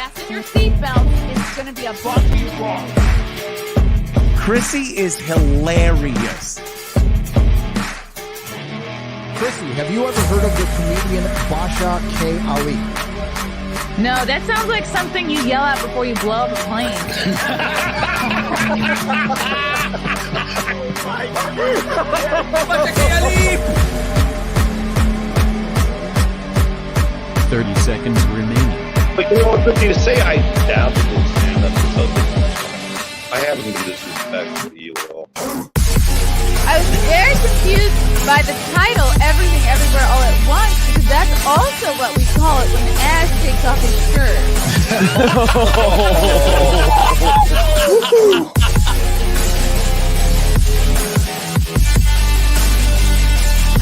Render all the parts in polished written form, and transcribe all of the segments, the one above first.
Fasten your seatbelt. It's going to be a bumpy ride. Chrissie is hilarious. Chrissie, have you ever heard of the comedian Basha K. Ali? No, that sounds like something you yell out before you blow up a plane. Basha K. Ali! 30 seconds remaining. But you know what's good to say? I dabbled in stand-up or something. I haven't been disrespectful to you at all. I was very confused by the title, Everything Everywhere All at Once, because that's also what we call it when Ash takes off his shirt.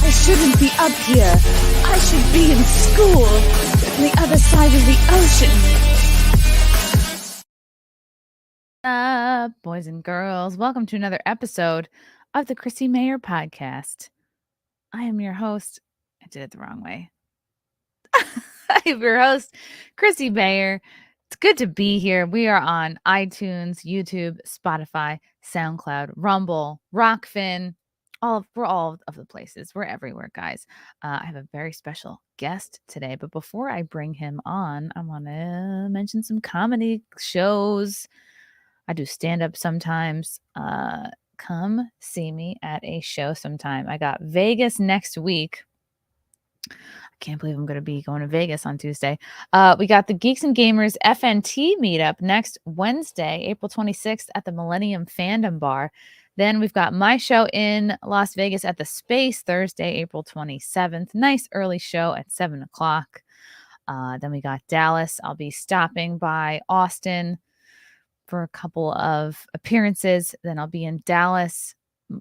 I shouldn't be up here. I should be in school on the other side of the ocean. Boys and girls, welcome to another episode of the Chrissie Mayr podcast. I am your host. I did it the wrong way. I am your host, Chrissie Mayr. It's good to be here. We are on iTunes, YouTube, Spotify, SoundCloud, Rumble, Rockfin. We're all of the places. We're everywhere, guys. I have a very special guest today, but before I bring him on, I want to mention some comedy shows. I do stand-up sometimes. Come see me at a show sometime. I got Vegas next week. I can't believe I'm going to be going to Vegas on Tuesday. We got the Geeks and Gamers FNT meetup next Wednesday, April 26th at the Millennium Fandom Bar. Then we've got my show in Las Vegas at the Space Thursday, April 27th. Nice early show at 7 o'clock. Then we got Dallas. I'll be stopping by Austin for a couple of appearances. Then I'll be in Dallas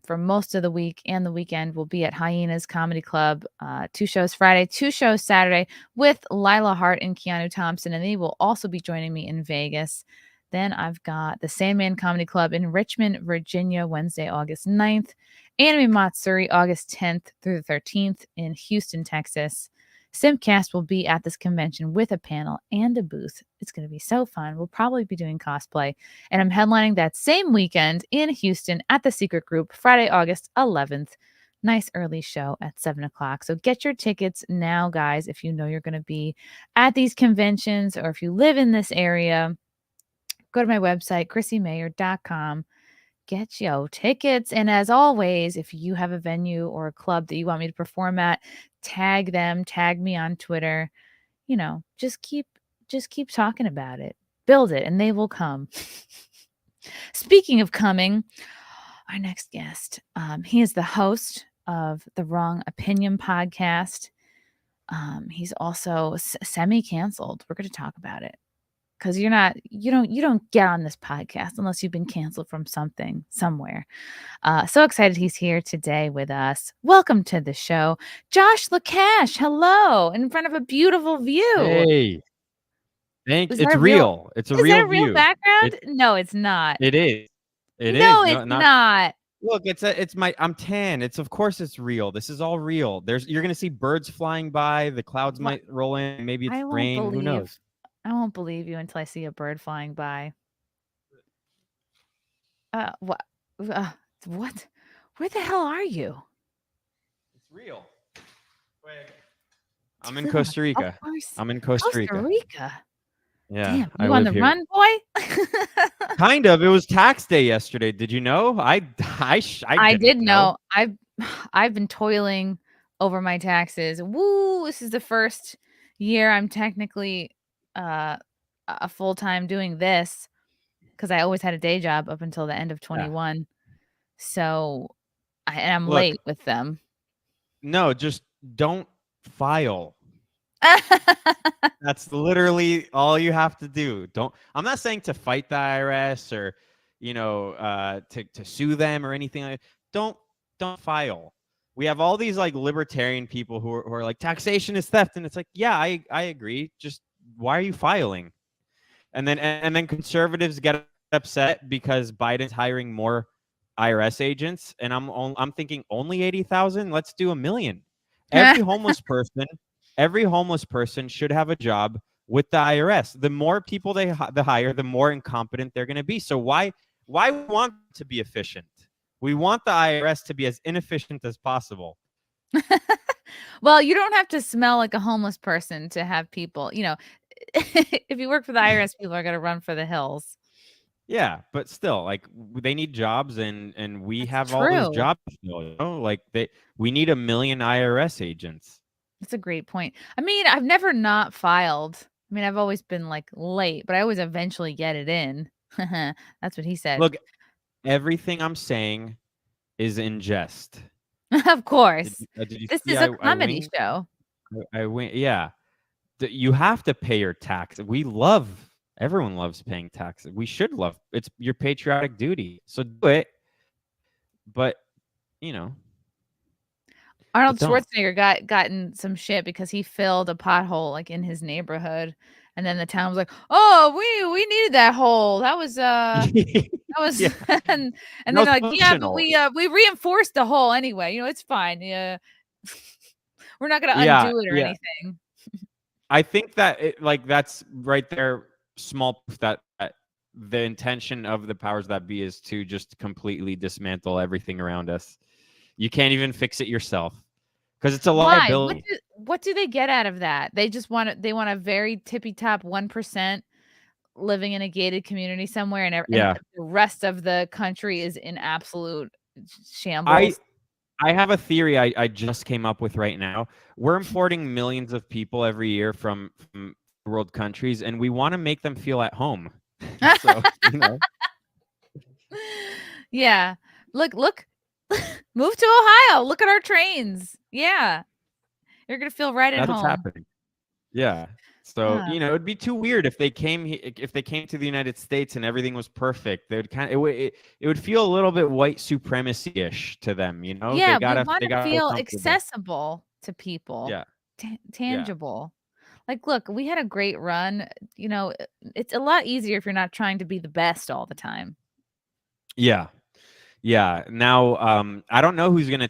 for most of the week, and the weekend will be at Hyenas Comedy Club. 2 shows Friday, 2 shows Saturday with Lila Hart and Keanu Thompson, and they will also be joining me in Vegas. Then I've got the Sandman Comedy Club in Richmond, Virginia, Wednesday, August 9th. Anime Matsuri, August 10th through the 13th in Houston, Texas. Simcast will be at this convention with a panel and a booth. It's going to be so fun. We'll probably be doing cosplay. And I'm headlining that same weekend in Houston at the Secret Group, Friday, August 11th. Nice early show at 7 o'clock. So get your tickets now, guys, if you know you're going to be at these conventions or if you live in this area. Go to my website, chrissiemayr.com. Get your tickets. And as always, if you have a venue or a club that you want me to perform at, tag them, tag me on Twitter. You know, just keep talking about it. Build it, and they will come. Speaking of coming, our next guest, he is the host of the Wrong Opinion podcast. He's also semi-canceled. We're going to talk about it. Because you don't get on this podcast unless you've been canceled from something somewhere. So excited he's here today with us. Welcome to the show, Josh Lekach. Hello, in front of a beautiful view. Hey, thanks. It's real. It's a real view. Is that a real background? No, it's not. It is. It is. No, it's not. Look, I'm tan. Of course it's real. This is all real. You're gonna see birds flying by. The clouds might roll in. Maybe it's rain. Who knows? I won't believe you until I see a bird flying by. What? What? Where the hell are you? It's real. Wait. I'm in Costa Rica. I'm in Costa Rica. Yeah. Damn, you on the run, boy? Kind of. It was tax day yesterday. Did you know? I did know. I've been toiling over my taxes. Woo! This is the first year I'm technically a full-time doing this because I always had a day job up until the end of 21. Yeah. So I'm late with them. No, just don't file. That's literally all you have to do. I'm not saying to fight the IRS or to sue them or anything like that. Don't file. We have all these like libertarian people who are like taxation is theft, and it's like, yeah, I agree. Just why are you filing? And then conservatives get upset because Biden's hiring more IRS agents, and I'm thinking only 80,000. Let's do 1 million. Every homeless person should have a job with the IRS. The more people they hire, the more incompetent they're going to be. So why we want them to be efficient? We want the IRS to be as inefficient as possible. Well, you don't have to smell like a homeless person to have people, if you work for the IRS, people are going to run for the hills. Yeah, but still, like they need jobs, and we That's have all those true. jobs. Like we need 1 million IRS agents. That's a great point. I mean, I've never not filed. I mean, I've always been like late, but I always eventually get it in. That's what he said. Look, everything I'm saying is in jest. Of course. Did you This see is a I comedy winked? show. I went. Yeah, you have to pay your tax. Everyone loves paying taxes. We should love. It's your patriotic duty. So do it. But Arnold don't. Schwarzenegger gotten some shit because he filled a pothole like in his neighborhood, and then the town was like, "Oh, we needed that hole. That was Yeah. and then No, they're like, yeah, but functional. we reinforced the hole anyway. It's fine. Yeah, we're not gonna Yeah, undo it or yeah. anything." I think that that's right there. Small proof that the intention of the powers that be is to just completely dismantle everything around us. You can't even fix it yourself because it's a Why? liability. What do they get out of that? They just want a very tippy top 1% living in a gated community somewhere, and Yeah. the rest of the country is in absolute I shambles. have a theory I just came up with right now. We're importing millions of people every year from world countries, and we want to make them feel at home. So, Yeah. Look, move to Ohio. Look at our trains. Yeah. You're going to feel right at that's what's home. happening. Yeah. So, it'd be too weird if they came to the United States and everything was perfect. They would it would feel a little bit white supremacy-ish to them, Yeah, They we gotta want to feel feel comfortable. accessible to people. Yeah. Tangible. Like, look, we had a great run. It's a lot easier if you're not trying to be the best all the time. Yeah. Yeah. Now, I don't know who's going to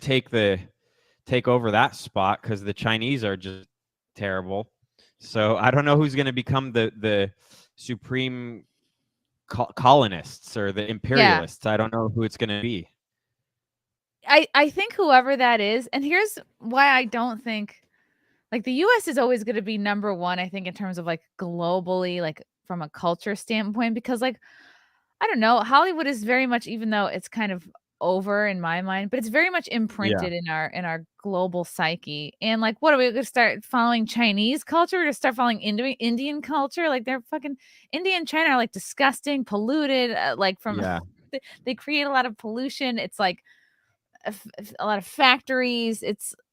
take over that spot because the Chinese are just terrible. So I don't know who's going to become the supreme colonists or the imperialists. I don't know who it's going to be. I think whoever that is, and here's why I don't think, like, the US is always going to be number one, I think, in terms of like globally, like from a culture standpoint, because like, I don't know, Hollywood is very much, even though it's kind of over in my mind, but it's very much imprinted in our global psyche. And like, what are we going to start following Chinese culture? We're going to start following Indian culture? Like, they're fucking India and China are like disgusting, polluted, like from they create a lot of pollution. It's like a lot of factories.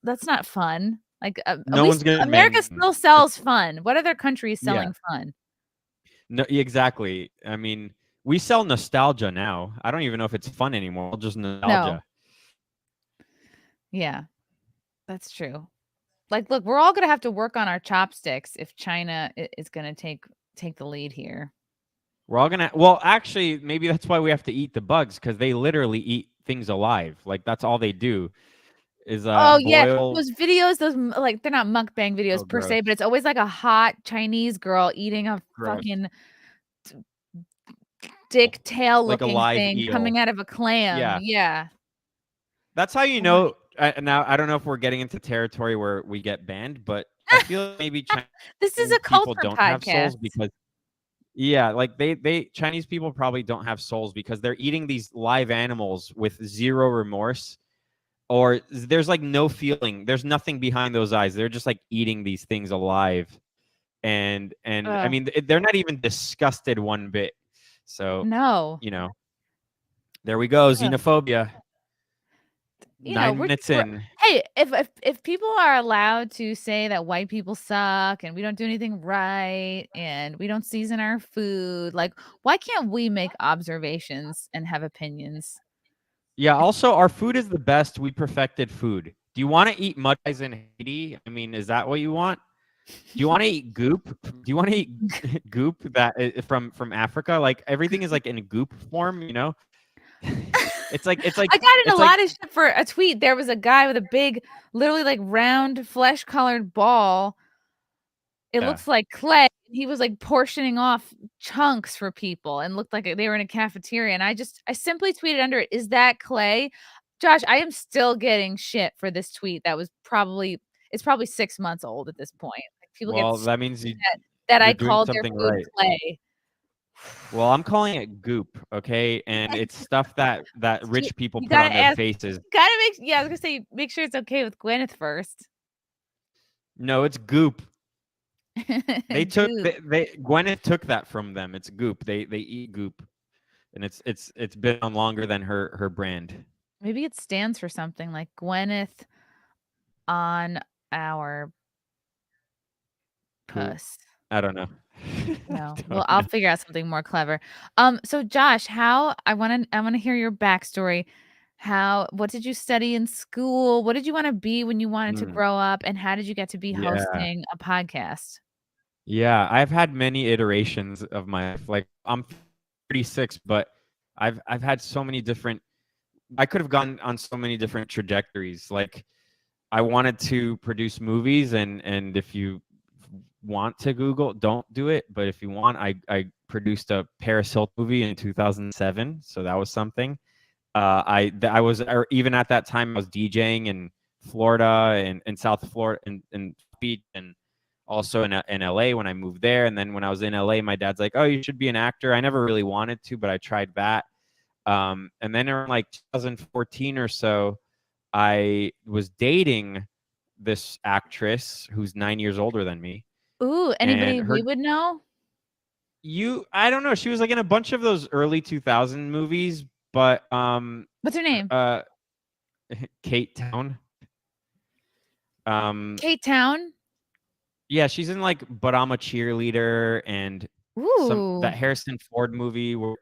That's not fun. Like, at least America still sells fun. What other country is selling fun? No, exactly. I mean, we sell nostalgia now. I don't even know if it's fun anymore. Just nostalgia. No. Yeah, that's true. Like, look, we're all gonna have to work on our chopsticks if China is gonna take the lead here. We're all gonna. Well, actually, maybe that's why we have to eat the bugs, because they literally eat things alive. Like, that's all they do. Is yeah, boil. those videos, like, they're not mukbang videos per se, but it's always like a hot Chinese girl eating a fucking dick tail looking thing eel coming out of a clam. Yeah. That's how you know. Now, I don't know if we're getting into territory where we get banned, but I feel like maybe Chinese this is a people culture don't podcast. have souls because like they Chinese people probably don't have souls because they're eating these live animals with zero remorse, or there's like no feeling. There's nothing behind those eyes. They're just like eating these things alive, and I mean, they're not even disgusted one bit. So no, there we go, xenophobia. 9 minutes we're, in. Hey, if people are allowed to say that white people suck and we don't do anything right and we don't season our food, like, why can't we make observations and have opinions? Yeah, also, our food is the best. We perfected food. Do you want to eat mud pies in Haiti? I mean, is that what you want? Do you want to eat goop? Do you want to eat goop that from Africa? Like, everything is like in goop form, It's like I got in a lot of shit for a tweet. There was a guy with a big, literally like round flesh colored ball. It looks like clay, he was like portioning off chunks for people and looked like they were in a cafeteria. And I simply tweeted under it, "Is that clay?" Josh, I am still getting shit for this tweet that was it's probably 6 months old at this point. Like, people get Well, so that means that I you're doing called their something food right. clay. Well, I'm calling it goop, okay? And it's stuff that You rich people you put on gotta their ask faces. gotta make yeah, I was gonna say, make sure it's okay with Gwyneth first. No, it's goop. They took Goop. Gwyneth took that from them. It's goop. They eat goop, and it's been on longer than her brand. Maybe it stands for something like Gwyneth on our Poop. puss. I don't know. I No. Well, don't I'll know. figure out something more clever. So Josh, how I wanna hear your backstory. What did you study in school? What did you wanna be when you wanted to Mm, grow up? And how did you get to be yeah. hosting a podcast? Yeah, I've had many iterations of my life. Like, I'm 36, but I've had so many different I could have gone on so many different trajectories. Like, I wanted to produce movies, and if you want to Google, don't do it. But if you want, I produced a Paris Hilton movie in 2007, so that was something. I was even at that time I was DJing in Florida and in South Florida and Beach and also in LA when I moved there. And then when I was in LA, my dad's like, "Oh, you should be an actor." I never really wanted to, but I tried that. And then in like 2014 or so, I was dating this actress who's 9 years older than me, Ooh, and anybody we would know? I don't know, she was like in a bunch of those early 2000 movies, but What's her name? uh Kate Town. Um, Kate Town? yeah, she's in like But I'm a Cheerleader and that Ooh. Harrison Ford movie where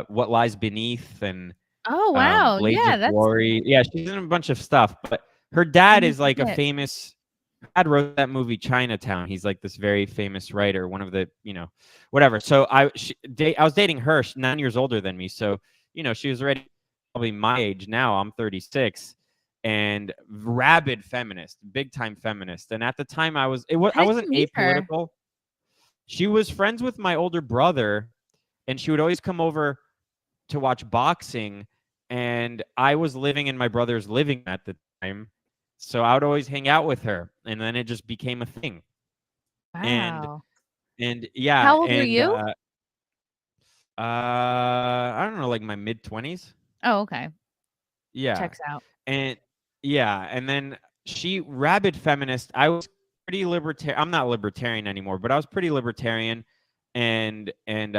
What Lies Beneath and Oh, wow. Blades Yeah, of that's Glory. Yeah, she's in a bunch of stuff, but her dad let me is like a forget. famous her dad wrote that movie Chinatown. He's like this very famous writer, one of the, whatever. So I was dating her, she's 9 years older than me. So, she was already probably my age now. I'm 36 and rabid feminist, big time feminist. And at the time How I did wasn't you meet her? apolitical. She was friends with my older brother and she would always come over to watch boxing, and I was living in my brother's living at the time, so I would always hang out with her, and then it just became a thing. And Wow. yeah, How old were and you? I don't know, like my mid 20s. Oh, okay. Yeah, Checks out. and yeah, and then she rabid feminist. I was pretty libertarian. I'm not libertarian anymore, but I was pretty libertarian. And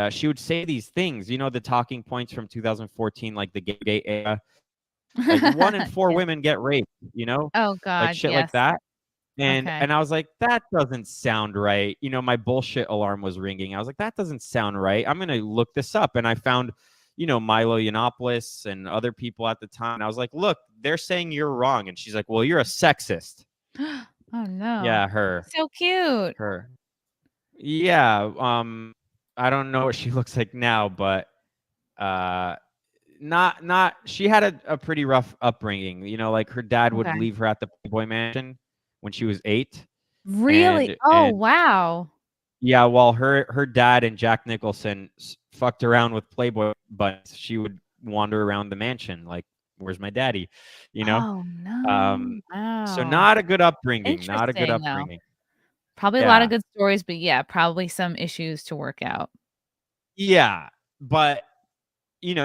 she would say these things, the talking points from 2014, like the gay era, like 1 in 4 Yeah. women get raped, Oh like god, shit like yes. that. And Okay. and I was like, that doesn't sound right. My bullshit alarm was ringing. I was like, that doesn't sound right. I'm gonna look this up. And I found, Milo Yiannopoulos and other people at the time. And I was like, look, they're saying you're wrong. And she's like, well, you're a sexist. Oh, no. Yeah, her. So cute. Her. Yeah. I don't know what she looks like now, but uh not she had a pretty rough upbringing. Like her dad would Okay. leave her at the Playboy Mansion when she was 8. Really? Oh, And wow. yeah, while her dad and Jack Nicholson fucked around with Playboy bunnies, she would wander around the mansion like, "Where's my daddy?" You know. Oh, no. Um, so Wow. not a good upbringing. Not a good Interesting, though. upbringing. Probably a lot of Yeah, good stories, but yeah, probably some issues to work out. yeah, but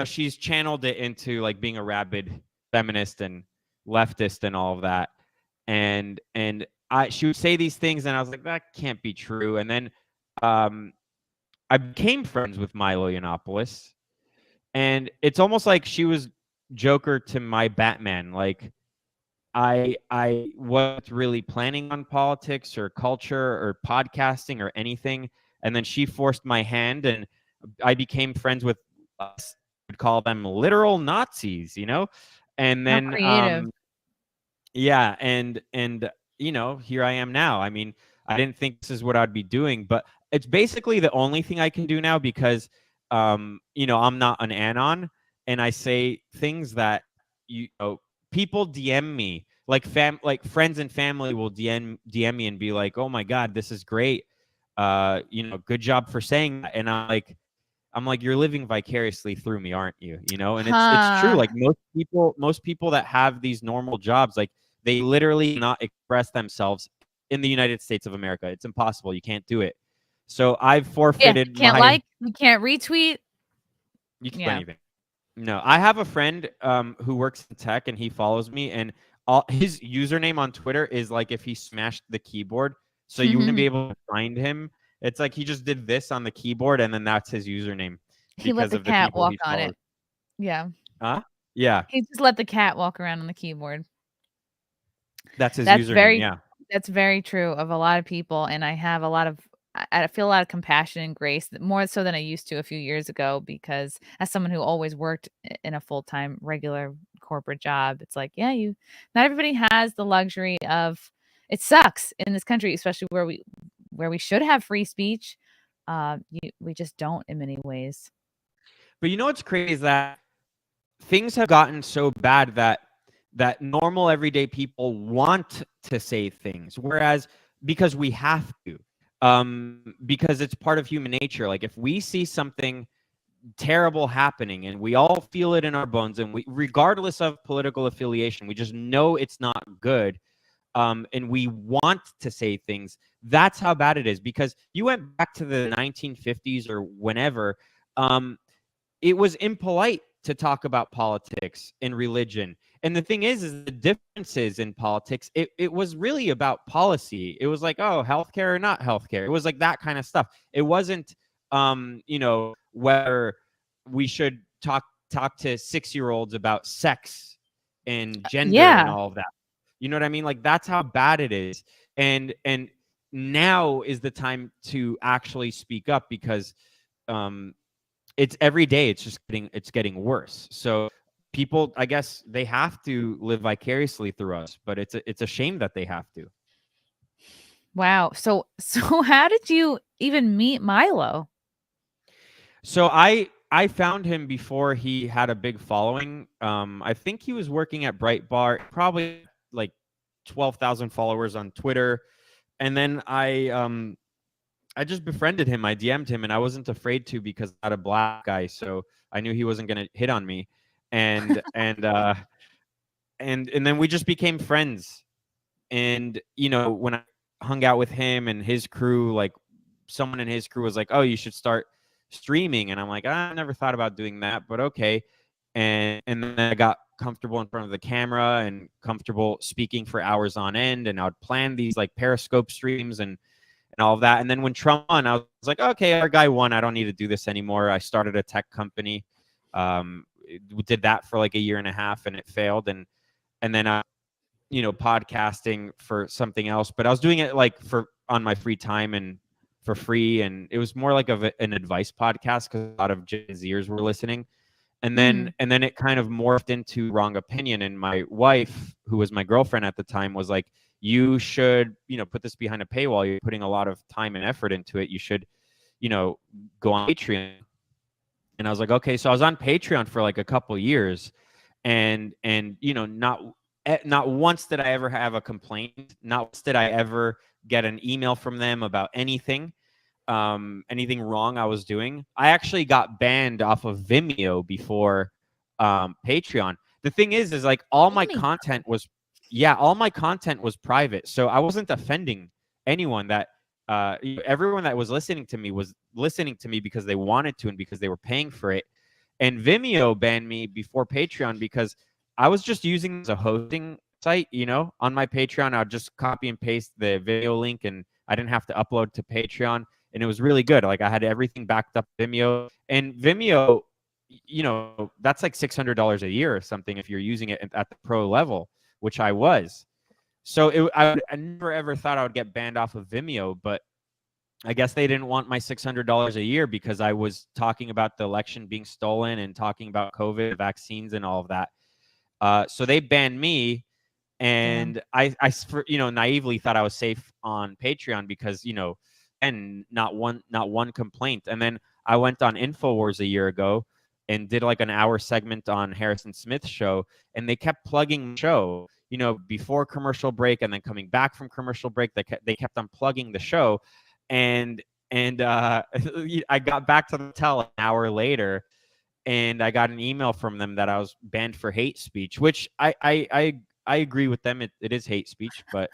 she's channeled it into like being a rabid feminist and leftist and all of that. And she would say these things, and I was like, that can't be true. And then um, I became friends with Milo Yiannopoulos, and it's almost like she was Joker to my Batman. Like I wasn't really planning on politics or culture or podcasting or anything, and then she forced my hand, and I became friends with us. Would call them literal Nazis, and How then creative. yeah, and here I am now. I mean, I didn't think this is what I'd be doing, but it's basically the only thing I can do now because I'm not an anon, and I say things that people DM me, like friends and family will DM me and be like, "Oh my god, this is great." good job for saying that. And I'm like, you're living vicariously through me, aren't you? And it's true. Huh. Like most people that have these normal jobs, like they literally not express themselves in the United States of America. It's impossible. You can't do it. So I've Yeah, forfeited you can't my. like, you can't retweet. You can't do Yeah. anything. No, I have a friend who works in tech and he follows me, and his username on Twitter is like if he smashed the keyboard, so you wouldn't be able to find him. It's like he just did this on the keyboard, and then that's his username He let because the of the cat people walk he on follows. it. Yeah. Huh? Yeah, He just let the cat walk around on the keyboard. that's his That's username. very Yeah. that's very true of a lot of people, and I have a lot of I feel a lot of compassion and grace, more so than I used to a few years ago, because as someone who always worked in a full-time regular corporate job, it's like, yeah, you not everybody has the luxury of it sucks in this country, especially where we should have free speech. We just don't in many ways. But you know what's crazy is that things have gotten so bad that normal everyday people want to say things, whereas because we have to, because it's part of human nature. Like if we see something terrible happening and we all feel it in our bones, and we, regardless of political affiliation, we just know it's not good, and we want to say things. That's how bad it is. Because you went back to the 1950s or whenever, it was impolite to talk about politics and religion. And the thing is the differences in politics, it was really about policy. It was like, oh, healthcare or not healthcare. It was like that kind of stuff. It wasn't, whether we should talk to 6-year-olds about sex and gender and Yeah. all of that. You know what I mean? Like that's how bad it is. And now is the time to actually speak up, because it's every day it's getting worse. So people, I guess, they have to live vicariously through us, but it's a shame that they have to. Wow. So how did you even meet Milo? So I found him before he had a big following. I think he was working at Breitbart, probably like 12,000 followers on Twitter. And then I just befriended him. I DM'd him, and I wasn't afraid to, because I'm not a black guy, so I knew he wasn't gonna hit on me. And then we just became friends. And when I hung out with him and his crew, like someone in his crew was like, "Oh, you should start streaming," and I'm like, "I never thought about doing that, but okay." And then I got comfortable in front of the camera and comfortable speaking for hours on end, and I would plan these like Periscope streams and all of that. And then when Trump won, I was like, okay, our guy won. I don't need to do this anymore. I started a tech company. We did that for like a year and a half, and it failed. And then podcasting for something else. But I was doing it like on my free time and for free. And it was more like an advice podcast, because a lot of Gen Zers were listening. And then it kind of morphed into Wrong Opinion. And my wife, who was my girlfriend at the time, was like, you should, put this behind a paywall. You're putting a lot of time and effort into it. You should, go on Patreon. And I was like, okay. So I was on Patreon for like a couple years, and not once did I ever have a complaint. Not once did I ever get an email from them about anything wrong I was doing. I actually got banned off of Vimeo before Patreon. The thing is like all my content was private. So I wasn't offending anyone. That everyone that was listening to me because they wanted to and because they were paying for it. And Vimeo banned me before Patreon because I was just using it as a hosting site. On my Patreon, I would just copy and paste the video link, and I didn't have to upload to Patreon. And it was really good. Like I had everything backed up Vimeo. And Vimeo, that's like $600 a year or something if you're using it at the pro level, which I was. So I never ever thought I would get banned off of Vimeo, but I guess they didn't want my $600 a year because I was talking about the election being stolen and talking about COVID vaccines and all of that. So they banned me, and I naively thought I was safe on Patreon because and not one complaint. And then I went on InfoWars a year ago and did like an hour segment on Harrison Smith's show, and they kept plugging the show, before commercial break, and then coming back from commercial break, they kept on plugging the show. And And I got back to the hotel an hour later, and I got an email from them that I was banned for hate speech, which I agree with them. It is hate speech, but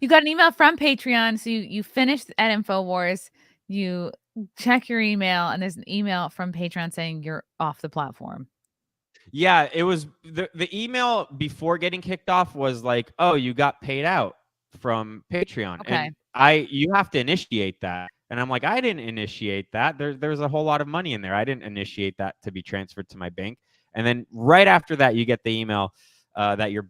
You got an email from Patreon, so you finished at InfoWars, you check your email, and there's an email from Patreon saying you're off the platform. Yeah, it was the email before getting kicked off was like, "Oh, you got paid out from Patreon." Okay. And you have to initiate that. And I'm like, "I didn't initiate that. There's a whole lot of money in there. I didn't initiate that to be transferred to my bank." And then right after that, you get the email that you're.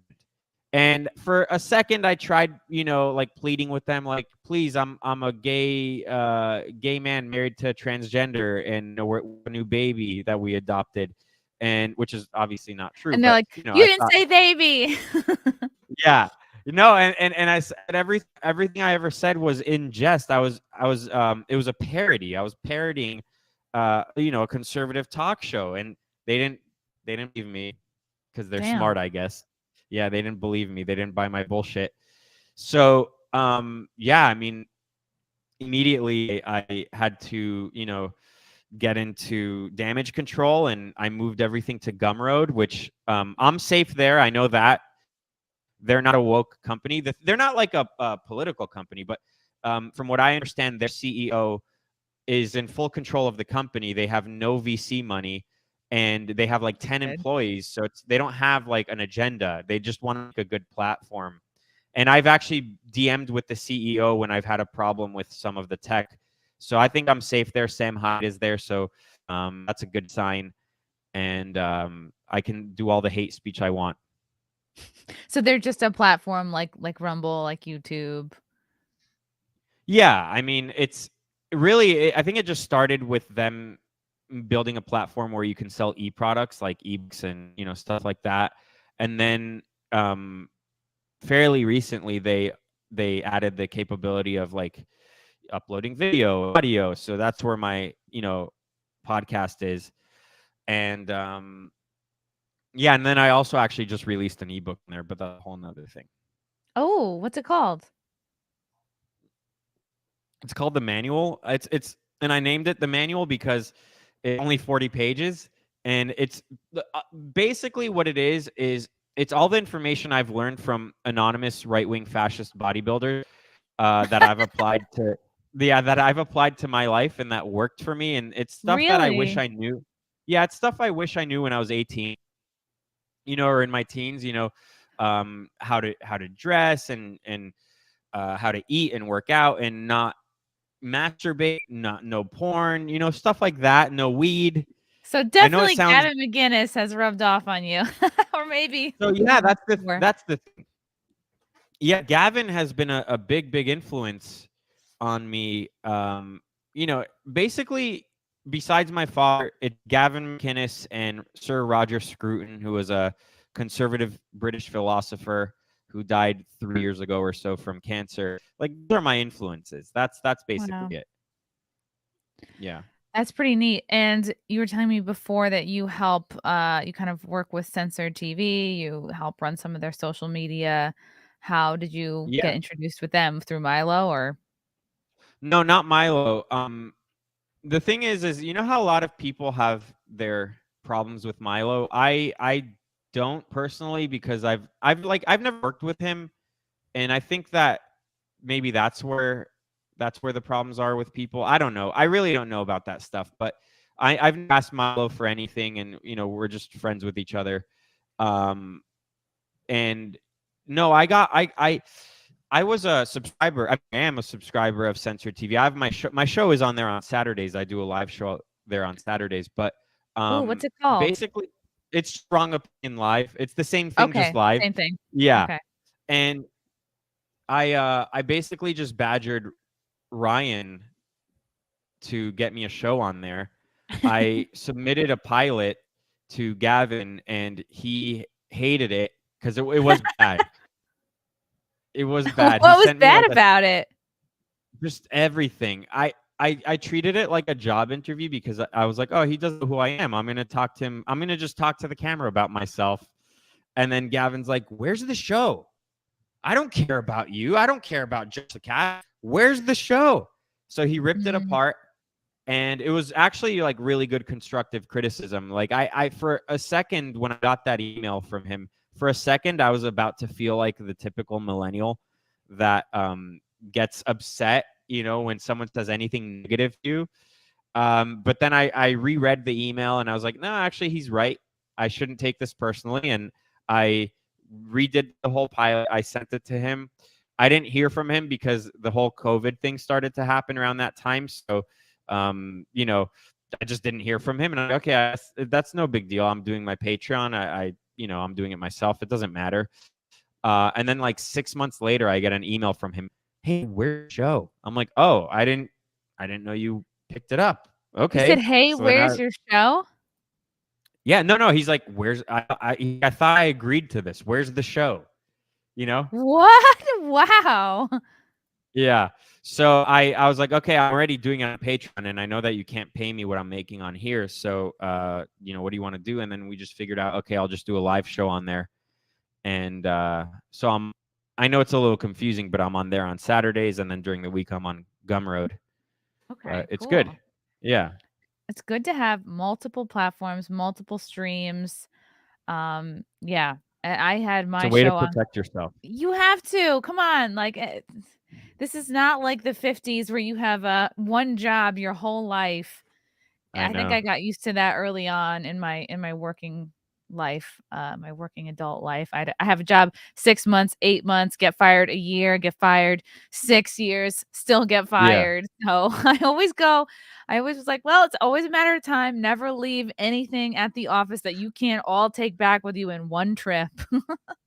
And for a second, I tried, like pleading with them, like, "Please, I'm a gay man married to a transgender, and we're a new baby that we adopted." And which is obviously not true, And they're but like, I "You didn't thought, say baby." yeah, and I said everything I ever said was in jest. I was it was a parody. I was parodying a conservative talk show, and they didn't believe me because they're Damn. smart, I guess. Yeah, they didn't believe me. They didn't buy my bullshit. So yeah, I mean, immediately I had to get into damage control, and I moved everything to Gumroad, which I'm safe there. I know that they're not a woke company. They're not like a political company, but from what I understand, their CEO is in full control of the company. They have no VC money, and they have like 10 Good. employees. So they don't have like an agenda. They just want to make a good platform. And I've actually DM'd with the CEO when I've had a problem with some of the tech. So I think I'm safe there. Sam Hyde is there. So that's a good sign. And I can do all the hate speech I want. So they're just a platform like Rumble, like YouTube. Yeah. I mean, it's really, I think it just started with them building a platform where you can sell e-products like ebooks and, stuff like that. And then fairly recently, they added the capability of like uploading video, audio. So that's where my, podcast is. And yeah, and then I also actually just released an ebook in there, but that's a whole nother thing. Oh, what's it called? It's called The Manual. And I named it The Manual because it's only 40 pages. And it's basically what it is it's all the information I've learned from anonymous right-wing fascist bodybuilders that I've applied to that I've applied to my life and that worked for me. And it's stuff that I wish Really? I knew. Yeah, it's stuff I wish I knew when I was 18, or in my teens, how to dress and how to eat and work out and not masturbate, no porn, stuff like that, no weed. So I know it definitely sounds Gavin McGinnis has rubbed off on you. Or maybe. so. Yeah, that's More. the thing. Yeah, Gavin has been a big influence on me. Basically, besides my father, it's Gavin McInnes and Sir Roger Scruton, who was a conservative British philosopher who died 3 years ago or so from cancer. Like, those are my influences. That's basically Wow. it. Yeah. That's pretty neat. And you were telling me before that you help, you kind of work with Censored TV. You help run some of their social media. How did you Yeah. get introduced with them? Through Milo or? No, not Milo. The thing is how a lot of people have their problems with Milo. I don't personally, because I've never worked with him, and I think that maybe that's where the problems are with people. I don't know. I really don't know about that stuff, but I've never asked Milo for anything, and we're just friends with each other. And no, I was a subscriber. I am a subscriber of Censored TV. I have my show is on there on Saturdays. I do a live show there on Saturdays, but What's it called? basically it's Strong Opinion Live. It's the same thing, just Okay, live. same thing. Yeah. Okay. And I basically just badgered Ryan to get me a show on there. I submitted a pilot to Gavin, and he hated it because it was bad. It was bad. What He was sent me bad like about it? just everything. I treated it like a job interview because I was like, oh, he doesn't know who I am. I'm gonna talk to him. I'm gonna just talk to the camera about myself. And then Gavin's like, where's the show? I don't care about you. I don't care about just the cat. Where's the show? So he ripped it Mhm. apart, and it was actually like really good constructive criticism. Like I for a second when I got that email from him, for a second I was about to feel like the typical millennial that gets upset, when someone says anything negative to you. But then I reread the email and I was like, no, actually he's right. I shouldn't take this personally. And I redid the whole pilot. I sent it to him. I didn't hear from him because the whole COVID thing started to happen around that time. So, I just didn't hear from him. And I'm like, okay, that's no big deal. I'm doing my Patreon. I'm doing it myself. It doesn't matter. And then like 6 months later, I get an email from him. Hey, where's the show? I'm like, oh, I didn't know you picked it up. He said, Okay. "Hey, So then where's your show?" yeah, no. He's like, where's I thought I agreed to this. Where's the show? You know? What? Wow. Yeah. So I was like, okay, I'm already doing it on Patreon, and I know that you can't pay me what I'm making on here. So what do you want to do? And then we just figured out, okay, I'll just do a live show on there. And so I know it's a little confusing, but I'm on there on Saturdays, and then during the week I'm on Gumroad. Okay, It's good. cool. Yeah. It's good to have multiple platforms, multiple streams. Yeah. I had It's a my way to show on. protect yourself. You have to. Come on. Like this is not like the 50s where you have one job your whole life. I I think know. I got used to that early on in my working life, my working adult life. I have a job 6 months, 8 months, get fired a year, get fired 6 years, still get Yeah. fired. So I always was like, well, it's always a matter of time. Never leave anything at the office that you can't all take back with you in one trip.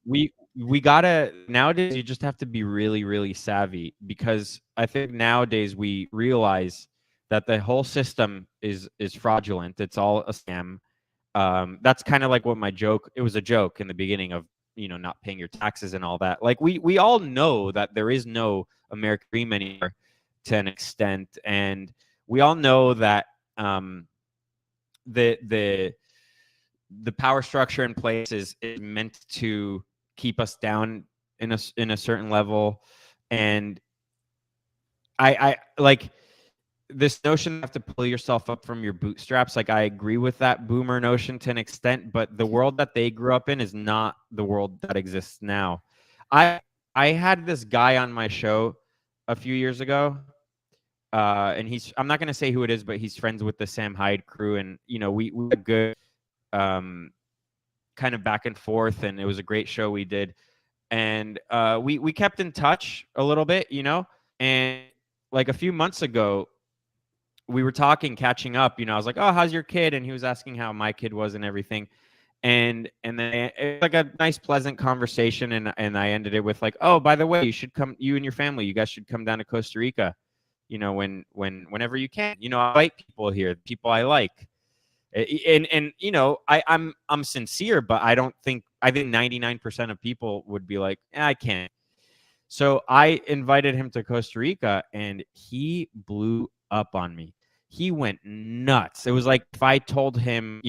We gotta nowadays you just have to be really, really savvy, because I think nowadays we realize that the whole system is fraudulent. It's all a scam. That's kind of like what it was a joke in the beginning of, not paying your taxes and all that. Like we all know that there is no American dream anymore to an extent. And we all know that the power structure in place is meant to keep us down in a certain level. And I like this notion you have to pull yourself up from your bootstraps. Like, I agree with that boomer notion to an extent, but the world that they grew up in is not the world that exists now. I I had this guy on my show a few years ago, and I'm not going to say who it is, but he's friends with the Sam Hyde crew, and we had good kind of back and forth, and it was a great show we did. And we kept in touch a little bit, and like a few months ago, we were catching up. I was like, "Oh, how's your kid?" And he was asking how my kid was and everything. And then it was like a nice, pleasant conversation, and I ended it with like, "Oh, by the way, you should come. You and your family, you guys should come down to Costa Rica. Whenever you can. I invite people here, people I like." And I'm sincere, but I think 99% of people would be like, I can't. So I invited him to Costa Rica, and he blew up on me. He went nuts. It was like if I told him,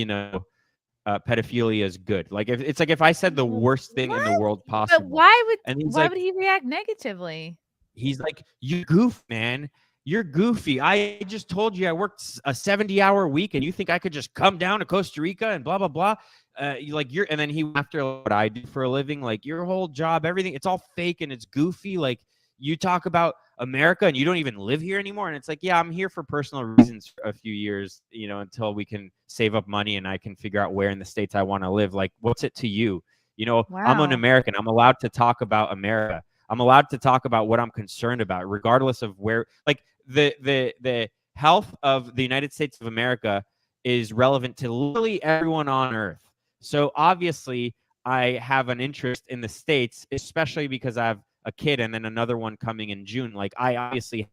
pedophilia is good. Like if I said the worst thing in the What? world But possible, and why would he react negatively? he's like, you goof, man. You're goofy. I just told you I worked a 70-hour week, and you think I could just come down to Costa Rica and blah blah blah. And then he, after what I do for a living, like, your whole job, everything, it's all fake and it's goofy. Like, you talk about America and you don't even live here anymore. And it's like, yeah, I'm here for personal reasons for a few years, until we can save up money and I can figure out where in the States I want to live. Like, what's it to you? I'm an Wow. American. I'm allowed to talk about America. I'm allowed to talk about what I'm concerned about, regardless of where, like, the health of the United States of America is relevant to literally everyone on earth. So obviously I have an interest in the States, especially because I have a kid and then another one coming in June. Like, I obviously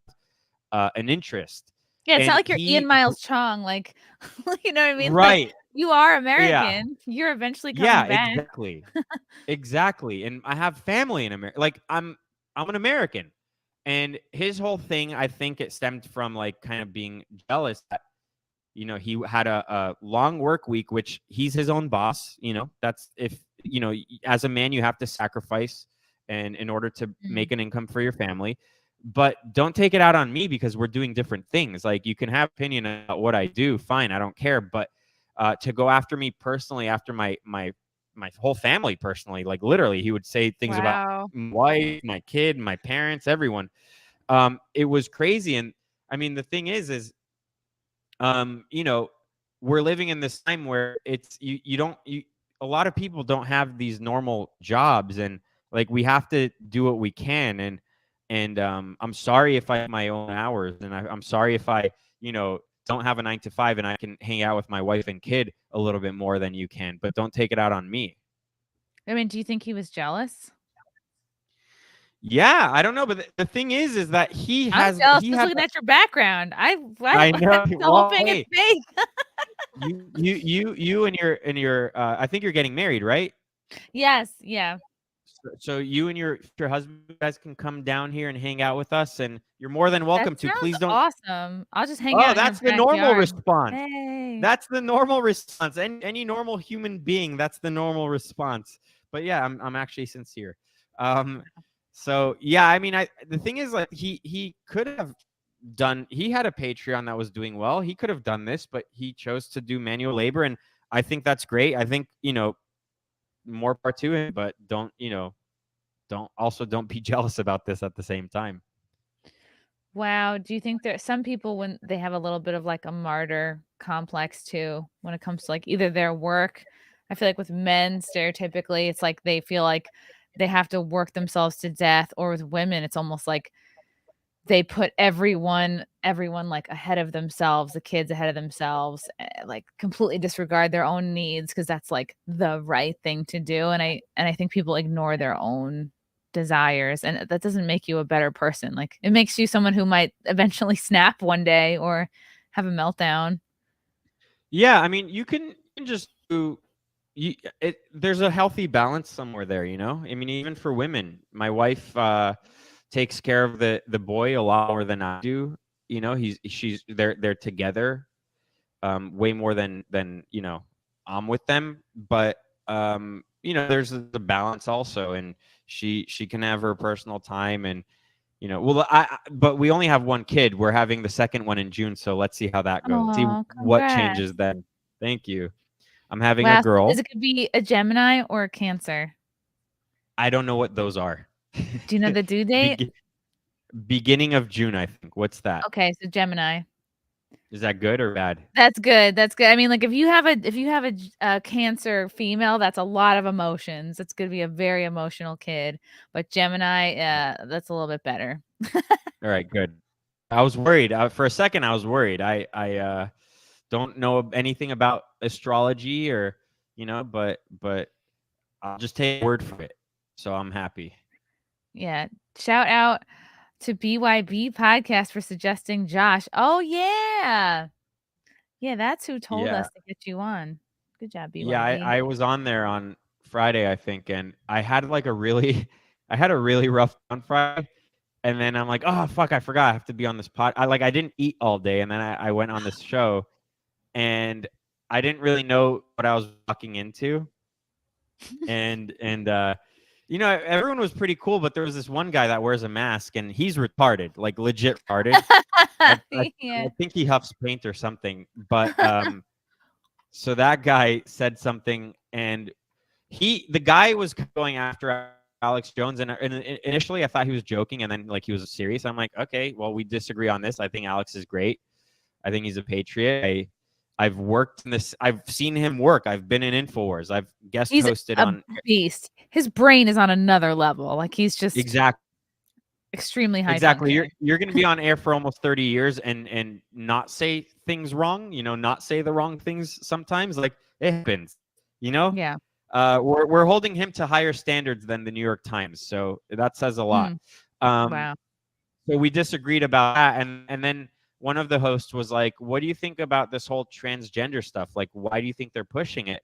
have an interest. Yeah, it's not And like you're Ian Miles Chong, like, you know what I mean? Like, right. you are Yeah. American. You're eventually Yeah, coming back. exactly. Exactly. And I have family in America. Like, I'm an American. And his whole thing, I think it stemmed from like kind of being jealous that, he had a long work week, which he's his own boss. That's, if, as a man, you have to sacrifice and in order to make an income for your family. but don't take it out on me because we're doing different things. Like, you can have opinion about what I do, fine, I don't care, but to go after me personally, after my whole family personally, like literally, he would say things about Wow. my wife, my kid, my parents, everyone. It was crazy. And I mean, the thing is, you know, we're living in this time where it's you don't you a lot of people don't have these normal jobs, and like, we have to do what we can. And I'm sorry if I have my own hours, and I'm sorry if I, you know, don't have a 9 to 5 and I can hang out with my wife and kid a little bit more than you can, but don't take it out on me. I mean, do you think he was jealous? Yeah, I don't know, but the thing is that I'm jealous he just had looking at your background. I I'm know. Well, hoping it's hey, fake. you and your I think you're getting married, right? Yes, yeah. So you and your husband, you guys can come down here and hang out with us, and you're more than That welcome to. sounds Please don't. awesome. I'll just hang Oh, out in your that's the normal backyard. response. Hey. That's the normal response. Any normal human being, that's the normal response. But yeah, I'm actually sincere. So yeah, I mean, the thing is, like, he could have done. He had a Patreon that was doing well. He could have done this, but he chose to do manual labor, and I think that's great. I think, you know, more part to him, but don't, you know, don't be jealous about this at the same time. Wow. Do you think there some people, when they have a little bit of like a martyr complex too, when it comes to like either their work? I feel like with men, stereotypically, it's like they feel like they have to work themselves to death, or with women, it's almost like they put everyone like ahead of themselves, the kids ahead of themselves, like completely disregard their own needs because that's like the right thing to do. And I think people ignore their own desires, and that doesn't make you a better person. Like, it makes you someone who might eventually snap one day or have a meltdown. Yeah, I mean, you can just do there's a healthy balance somewhere there, you know? I mean, even for women, my wife takes care of the boy a lot more than I do. You know, they're together way more than, you know, I'm with them. But you know, there's the balance also, and she can have her personal time. And you know, well, but we only have one kid. We're having the second one in June, so let's see how that goes. See Oh, what congrats. changes then. Thank you. I'm having a Wow. So is girl. it could be a Gemini or a Cancer? I don't know what those are. Do you know the due date? Begi- Beginning of June, I think. What's that? Okay, so Gemini. Is that good or bad? That's good, that's good. I mean, like, if you have a Cancer female, that's a lot of emotions. It's gonna be a very emotional kid, but Gemini, that's a little bit better. All right, good. I was worried. For a second, I was worried. I don't know anything about astrology, or, you know, but I'll just take your word for it. So I'm happy. Yeah, shout out to BYB Podcast for suggesting Josh. Oh, yeah. Yeah, that's who told Yeah. us to get you on. Good job, Yeah, BYB. I was on there on Friday, I think, and I had like a really I had a really rough on Friday. And then I'm like, oh fuck, I forgot I have to be on this pod. I didn't eat all day, and then I went on this show, and I didn't really know what I was walking into. And you know, everyone was pretty cool, but there was this one guy that wears a mask, and he's retarded, like legit retarded. I Yeah. think he huffs paint or something. But so that guy said something, and the guy was going after Alex Jones, and initially I thought he was joking, and then like he was serious. I'm like, okay, well, we disagree on this. I think Alex is great. I think he's a patriot. I've worked in this. I've seen him work. I've been in Infowars. I've guest He's hosted a on beast. His brain is on another level. Like, he's just exactly. extremely high Exactly. functioning. You're going to be on air for almost 30 years and not say things wrong, you know, not say the wrong things sometimes. Like, it happens, you know? Yeah. We're holding him to higher standards than the New York Times, so that says a lot. Wow. So we disagreed about that, and then one of the hosts was like, "What do you think about this whole transgender stuff? Like, why do you think they're pushing it?"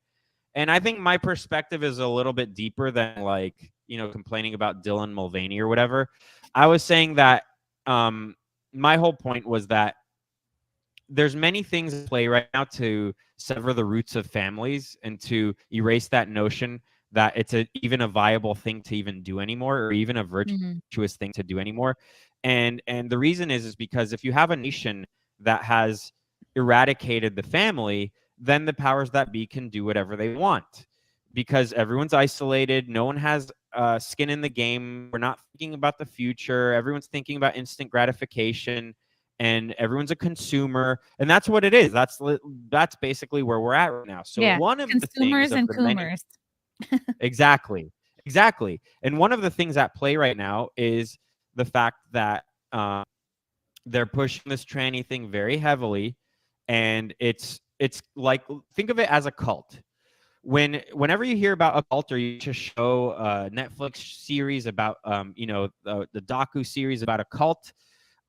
And I think my perspective is a little bit deeper than, like, you know, complaining about Dylan Mulvaney or whatever. I was saying that my whole point was that there's many things at play right now to sever the roots of families and to erase that notion that it's even a viable thing to even do anymore, or even a virtuous thing to do anymore. And the reason is because if you have a nation that has eradicated the family, then the powers that be can do whatever they want, because everyone's isolated. No one has skin in the game. We're not thinking about the future. Everyone's thinking about instant gratification, and everyone's a consumer. And that's what it is. That's basically where we're at right now. So Yeah. one of the things Consumers of and the many, coomers. exactly, and one of the things at play right now is the fact that they're pushing this tranny thing very heavily, and it's like, think of it as a cult. Whenever you hear about a cult, or you just show a Netflix series about the docu series about a cult,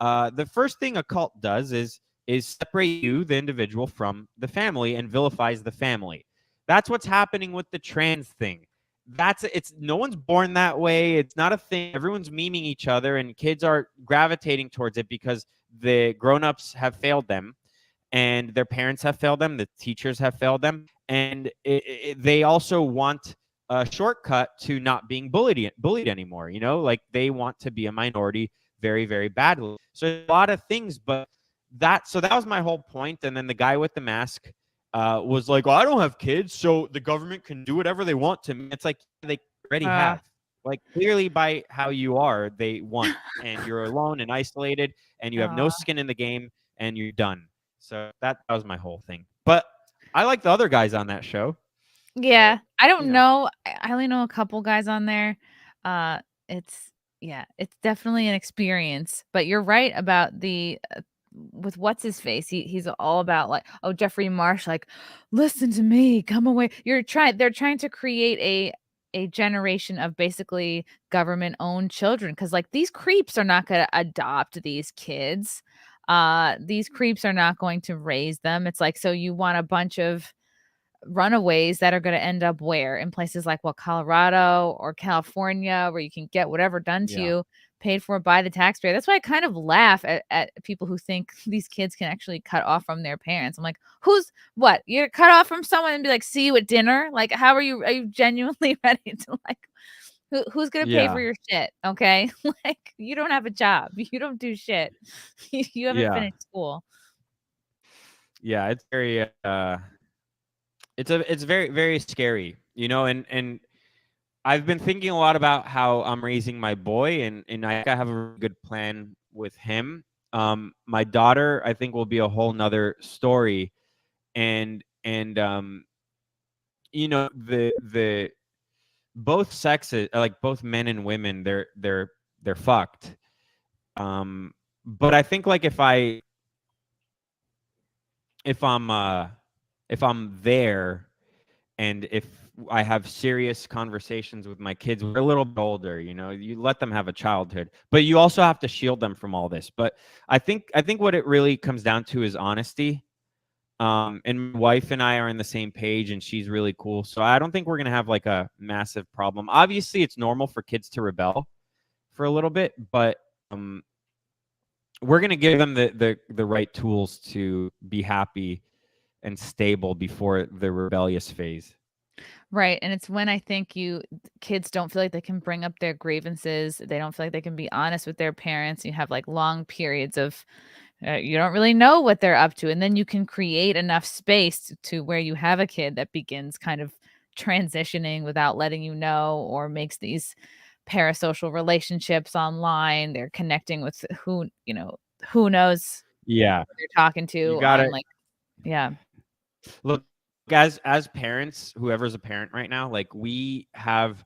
the first thing a cult does is separate you, the individual, from the family, and vilifies the family. That's what's happening with the trans thing. It's no one's born that way. It's not a thing. Everyone's memeing each other, and kids are gravitating towards it because the grown-ups have failed them, and their parents have failed them, the teachers have failed them, and they also want a shortcut to not being bullied anymore. Like, they want to be a minority very, very badly. So a lot of things, but that was my whole point. And then the guy with the mask was like, well, I don't have kids, so the government can do whatever they want to me. It's like, they already have. Like, clearly, by how you are, they want, and you're alone and isolated, and you have no skin in the game, and you're done. So that was my whole thing. But I like the other guys on that show. Yeah. So, I don't know. I only know a couple guys on there. It's definitely an experience. But you're right about the with what's his face. He's all about, like, oh, Jeffrey Marsh, like, listen to me, come away. They're trying to create a generation of basically government owned children, because, like, these creeps are not going to adopt these kids. These creeps are not going to raise them. It's like, so you want a bunch of runaways that are going to end up where? In places like, what, Colorado or California, where you can get whatever done to you, paid for by the taxpayer. That's why I kind of laugh at people who think these kids can actually cut off from their parents. I'm like, what? You're cut off from someone and be like, see you at dinner? Like, how are you genuinely ready to, like, who's going to pay for your shit? Okay. Like, you don't have a job. You don't do shit. You haven't finished school. Yeah. It's very, it's very, very scary, and I've been thinking a lot about how I'm raising my boy, and I have a really good plan with him. My daughter, I think, will be a whole nother story. And the both sexes, like both men and women, they're fucked. But I think, like, if I'm there, and if I have serious conversations with my kids, we're a little bit older, you let them have a childhood, but you also have to shield them from all this. But I think what it really comes down to is honesty. And my wife and I are on the same page, and she's really cool. So I don't think we're going to have, like, a massive problem. Obviously, it's normal for kids to rebel for a little bit, but we're going to give them the right tools to be happy and stable before the rebellious phase. Right. And it's when I think kids don't feel like they can bring up their grievances. They don't feel like they can be honest with their parents. You have, like, long periods of you don't really know what they're up to. And then you can create enough space to where you have a kid that begins kind of transitioning without letting you know, or makes these parasocial relationships online. They're connecting with who knows who they're talking to. You got it. Like, yeah. Look, as parents, whoever's a parent right now, like, we have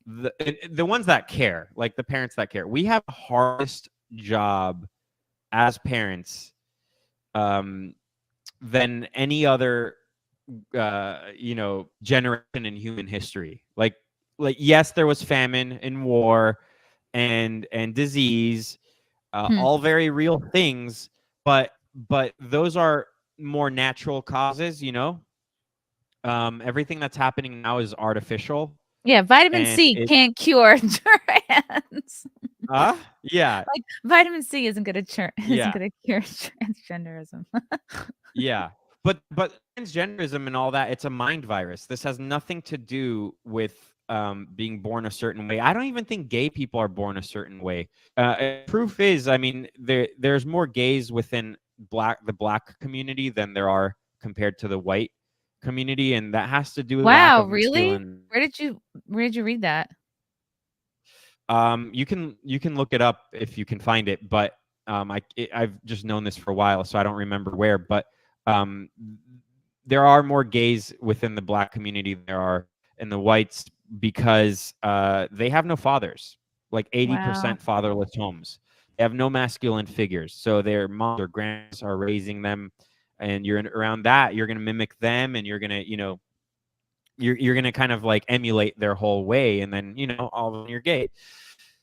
the ones that care, like the parents that care. We have the hardest job as parents than any other generation in human history. Like, yes, there was famine and war and disease, all very real things, but those are more natural causes. Everything that's happening now is artificial. Yeah, vitamin C can't cure trans. Yeah. Like, vitamin C isn't gonna cure transgenderism. Yeah. But transgenderism and all that, it's a mind virus. This has nothing to do with being born a certain way. I don't even think gay people are born a certain way. Proof is, I mean, there's more gays within the black community than there are compared to the white community, and that has to do with lack Wow, of really? masculine. Where did you read that? You can look it up if you can find it, but I've just known this for a while, so I don't remember where. But um, there are more gays within the black community than there are in the whites because they have no fathers. Like 80% Wow. fatherless homes. They have no masculine figures, so their moms or grandmas are raising them, and around that. You're gonna mimic them, and you're gonna you're gonna kind of like emulate their whole way, and then all of a sudden you're gay.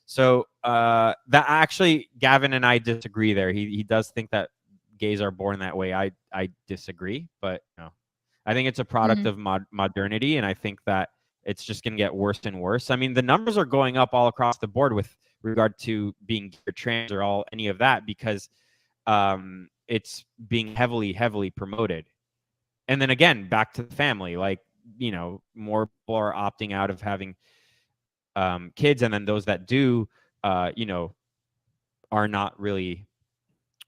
So that actually, Gavin and I disagree there. He does think that gays are born that way. I disagree, but I think it's a product Mm. of modernity, and I think that it's just gonna get worse and worse. I mean, the numbers are going up all across the board with regard to being gay or trans or any of that because it's being heavily promoted. And then again, back to the family, like more people are opting out of having kids, and then those that do, are not really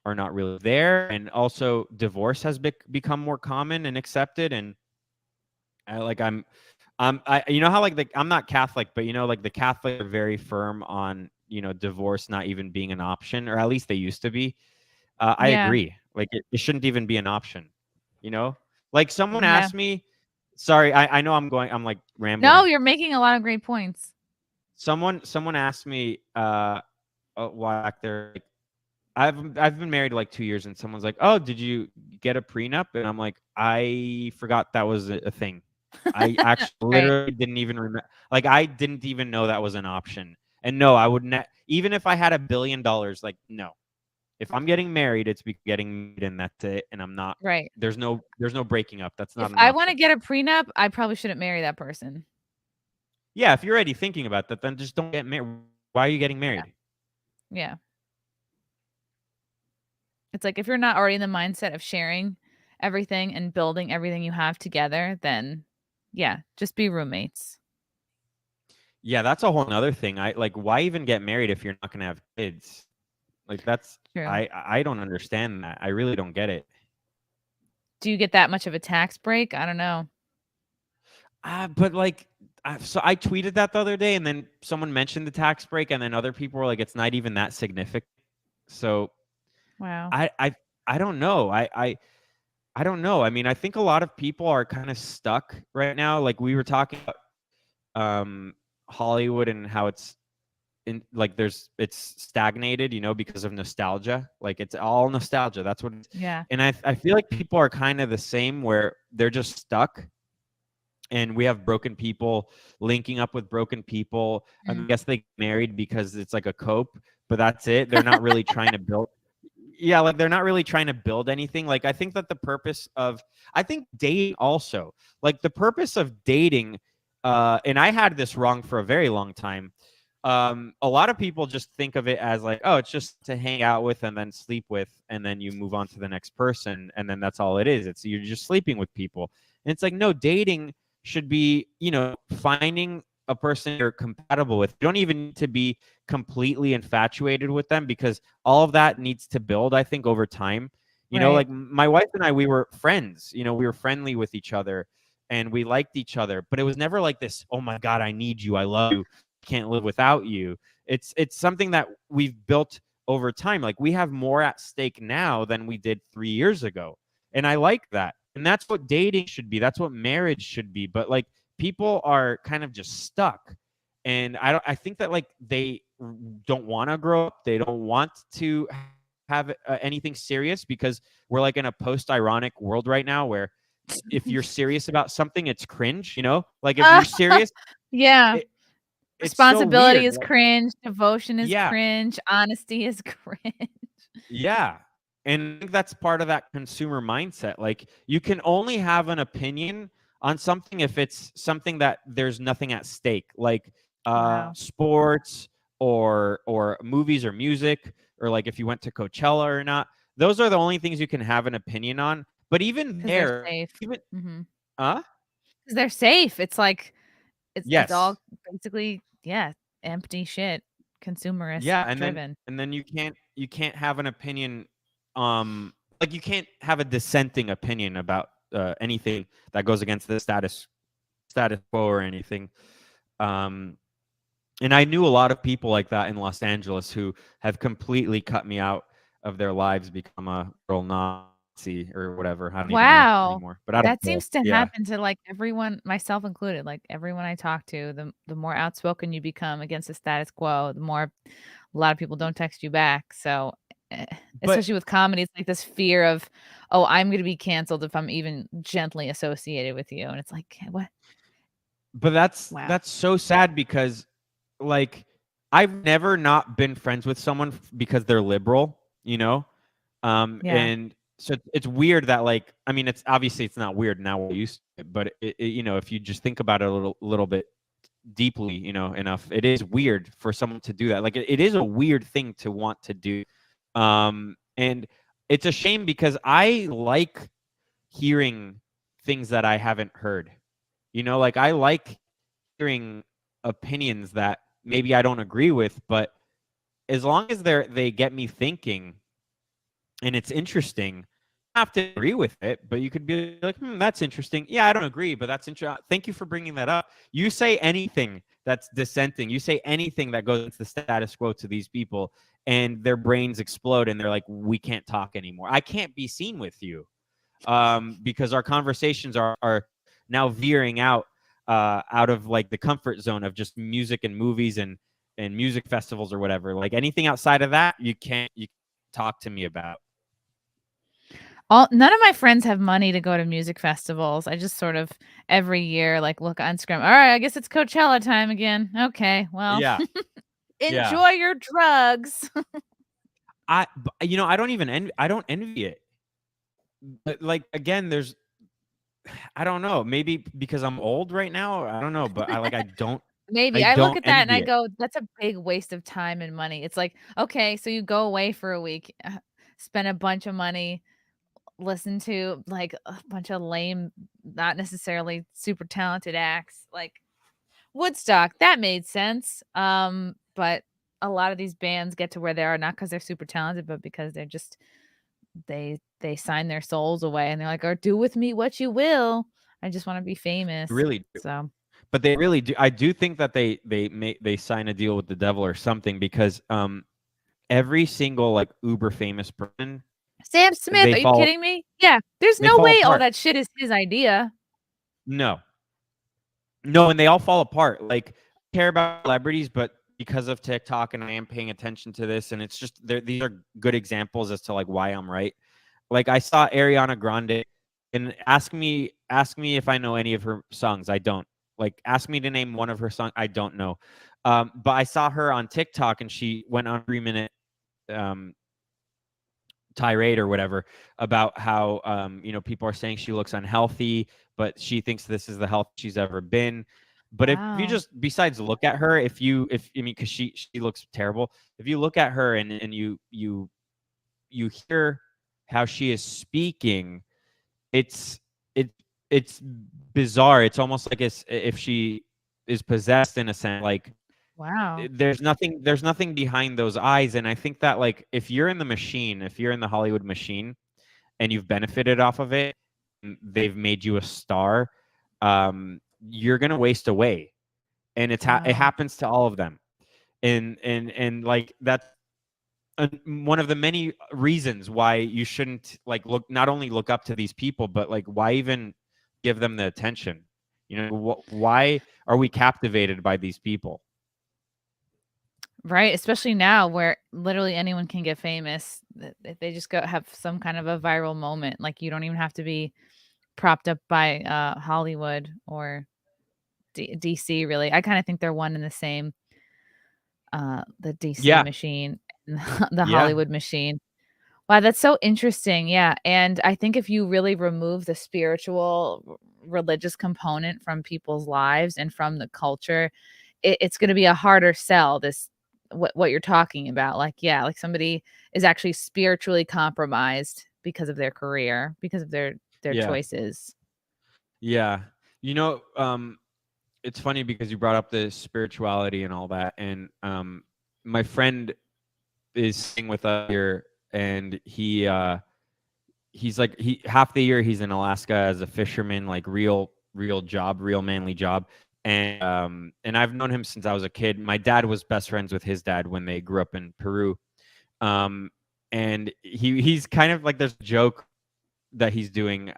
there. And also, divorce has become more common and accepted. And I how like I'm not Catholic, but like the Catholics are very firm on divorce not even being an option, or at least they used to be. I Yeah. agree. Like it shouldn't even be an option. Like someone Yeah. asked me. Sorry, I know I'm like No, rambling. you're making a lot of great points. Someone asked me a while back there. Like, I've been married like 2 years, and someone's like, "Oh, did you get a prenup?" And I'm like, I forgot that was a thing. I actually Right. literally didn't even remember. Like, I didn't even know that was an option. And no, I would not. Even if I had $1 billion, like, no. If I'm getting married, it's getting married, and that's it. And I'm not. Right. There's no breaking up. That's not If an I wanna option. get a prenup, I probably shouldn't marry that person. Yeah, if you're already thinking about that, then just don't get married. Why are you getting Yeah. married? Yeah. It's like if you're not already in the mindset of sharing everything and building everything you have together, then yeah, just be roommates. Yeah, that's a whole nother thing. I like, why even get married if you're not gonna have kids? Like, that's True. I don't understand that. I really don't get it. Do you get that much of a tax break? I don't know. But like, so I tweeted that the other day, and then someone mentioned the tax break, and then other people were like, it's not even that significant. So Wow. I don't know. I don't know. I mean, I think a lot of people are kind of stuck right now. Like we were talking about Hollywood and how it's like it's stagnated, because of nostalgia. Like it's all nostalgia. That's what it's, Yeah. and I feel like people are kind of the same where they're just stuck. And we have broken people linking up with broken people. I Mm. guess they get married because it's like a cope, but that's it. They're not really trying to build. Yeah, like they're not really trying to build anything. Like I think that I think dating also, like the purpose of dating, and I had this wrong for a very long time. A lot of people just think of it as like, oh, it's just to hang out with and then sleep with, and then you move on to the next person, and then that's all it is. It's you're just sleeping with people. And it's like, no, dating should be, finding a person you're compatible with. You don't even need to be completely infatuated with them because all of that needs to build, I think, over time. Right. Like my wife and I, we were friends. We were friendly with each other and we liked each other, but it was never like this, oh my God, I need you, I love you, can't live without you. It's something that we've built over time. Like we have more at stake now than we did 3 years ago. And I like that. And that's what dating should be. That's what marriage should be. But like people are kind of just stuck. And I think that like they don't want to grow up. They don't want to have anything serious because we're like in a post-ironic world right now where if you're serious about something, it's cringe, Like if you're serious, Yeah. it, it's so Responsibility weird. is cringe, devotion is Yeah. cringe, honesty is cringe. Yeah. And I think that's part of that consumer mindset. Like you can only have an opinion on something if it's something that there's nothing at stake, like Wow. sports or movies or music, or like if you went to Coachella or not. Those are the only things you can have an opinion on. But even 'Cause they're there, safe. even Mhm. uh 'Cause they're safe. It's like It's Yes. all basically, yeah, empty shit, consumerist Yeah, driven. and then you can't have an opinion, like you can't have a dissenting opinion about anything that goes against the status quo or anything. Um, and I knew a lot of people like that in Los Angeles who have completely cut me out of their lives, become a girl Nazi or whatever. I don't even know Wow. anymore, but I don't That care. seems to Yeah, happen to, like, everyone, myself included, like, everyone I talk to, the more outspoken you become against the status quo, the more a lot of people don't text you back, so, eh, but especially with comedy, it's like this fear of, "Oh, I'm gonna be canceled if I'm even gently associated with you," and it's like, "What?" Wow. that's so sad because like I've never not been friends with someone because they're liberal, you know? Yeah. And so it's weird that like I mean it's obviously it's not weird now we're used to it, but you know if you just think about it a little bit deeply, you know, enough, it is weird for someone to do that. Like it is a weird thing to want to do. And it's a shame because I like hearing things that I haven't heard. You know, like I like hearing opinions that maybe I don't agree with, but as long as they get me thinking and it's interesting, I have to agree with it, but you could be like, that's interesting. Yeah, I don't agree, but that's interesting. Thank you for bringing that up. You say anything that's dissenting, you say anything that goes into the status quo to these people, and their brains explode and they're like, we can't talk anymore. I can't be seen with you because our conversations are now veering out of like the comfort zone of just music and movies and music festivals or whatever. Like anything outside of that, you can't talk to me about. All None of my friends have money to go to music festivals. I just sort of every year, like, look on Instagram, "Alright, I guess it's Coachella time again. Okay, well, Yeah, yeah. enjoy your drugs." You know, I don't envy it. But like again, there's I don't know, maybe because I'm old right now. I don't know, but Maybe. I I look don't at that and I envy it. go, "That's a big waste of time and money." It's like, okay, so you go away for a week, spend a bunch of money, listen to, like, a bunch of lame, not necessarily super talented acts, like Woodstock, that made sense, but a lot of these bands get to where they are not because 'cause they're super talented, but because they're just they sign their souls away and they're like, "Or do with me what you will. I just wanna be famous." Really do. So, But they really do. I do think that they sign a deal with the devil or something because every single like uber famous person Sam Smith, they are you fall kidding me? Yeah, there's they no fall way all apart. that shit is his idea. No, no, and they all fall apart. Like I care about celebrities, but because of TikTok and I am paying attention to this, and it's just these are good examples as to like why I'm right. Like I saw Ariana Grande, and ask me if I know any of her songs. I don't. Like ask me to name one of her songs. I don't know. But I saw her on TikTok, and she went on a 3 minute um, tirade or whatever about how you know people are saying she looks unhealthy, but she thinks this is the health she's ever been. But if you Wow. just besides look at her, if I mean because she looks terrible. If you look at her and you hear how she is speaking, it's it it's bizarre. It's almost like it's if she is possessed in a sense. Like Wow. there's nothing behind those eyes, and I think that like if you're in the machine, if you're in the Hollywood machine and you've benefited off of it, and they've made you a star, you're gonna waste away, and it Wow. happens to all of them, and like that's one of the many reasons why you shouldn't like look not only look up to these people, but like why even give them the attention? You know, why are we captivated by these people? Right, especially now where literally anyone can get famous. If they just go have some kind of a viral moment, like, you don't even have to be propped up by, Hollywood or DC, really. I kinda think they're one and the same, the DC Yeah, machine and the yeah, Hollywood machine. Wow, that's so interesting, yeah, and I think if you really remove the spiritual, religious component from people's lives and from the culture, it's gonna be a harder sell, this what you're talking about, like, yeah, like, somebody is actually spiritually compromised because of their career, because of their yeah, choices. yeah. You know, it's funny because you brought up the spirituality and all that, and my friend is staying with us here, and he's like he half the year he's in Alaska as a fisherman, like real job, real manly job. And I've known him since I was a kid. My dad was best friends with his dad when they grew up in Peru. And he's kind of like, there's a joke that he's doing.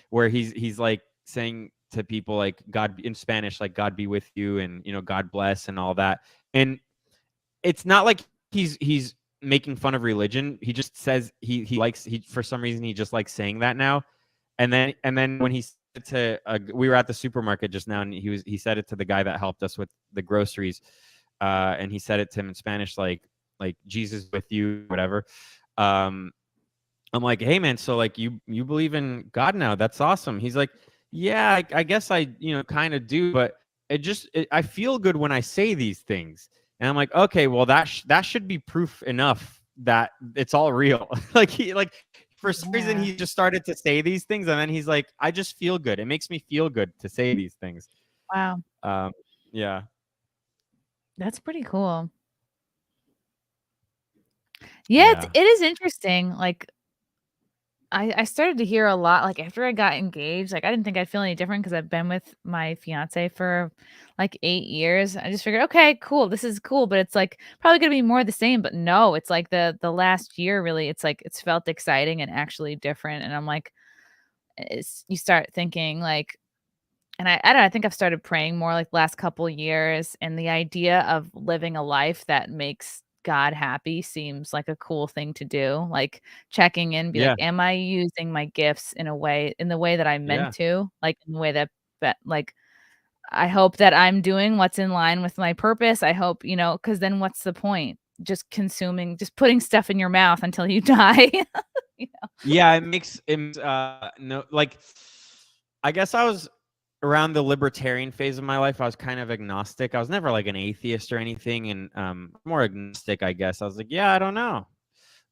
Where he's like saying to people like God in Spanish, like God be with you, and God bless and all that. And it's not like he's making fun of religion. He just says he likes, he for some reason he just likes saying that now. And then when he said it to we were at the supermarket just now, and he said it to the guy that helped us with the groceries, and he said it to him in Spanish, like Jesus with you, whatever. I'm like, hey man, so like you believe in God now? That's awesome. He's like, yeah, I guess I kind of do, but I feel good when I say these things. And I'm like, okay, well that should be proof enough that it's all real. like for some reason he just started to say these things, and then he's like, I just feel good. It makes me feel good to say these things. Wow. Yeah. That's pretty cool. Yeah. It is interesting. Like, I started to hear a lot, like, after I got engaged. Like, I didn't think I'd feel any different because I've been with my fiance for, like, 8 years. I just figured, "Okay, cool, this is cool," but it's, like, probably gonna be more of the same, but no, it's, like, the last year, really, it's, like, it's felt exciting and actually different, and I'm, like, you start thinking, like, and I don't know, I think I've started praying more, like, last couple years, and the idea of living a life that makes God happy seems like a cool thing to do, like, checking in, be like, Yeah. "Am I using my gifts in the way that I meant Yeah. to?" Like, in the way that like, I hope that I'm doing what's in line with my purpose. I hope, because then what's the point? Just putting stuff in your mouth until you die. You know? Yeah, it makes no, like, I guess I was around the libertarian phase of my life. I was kind of agnostic. I was never like an atheist or anything, and more agnostic, I guess. I was like, yeah, I don't know.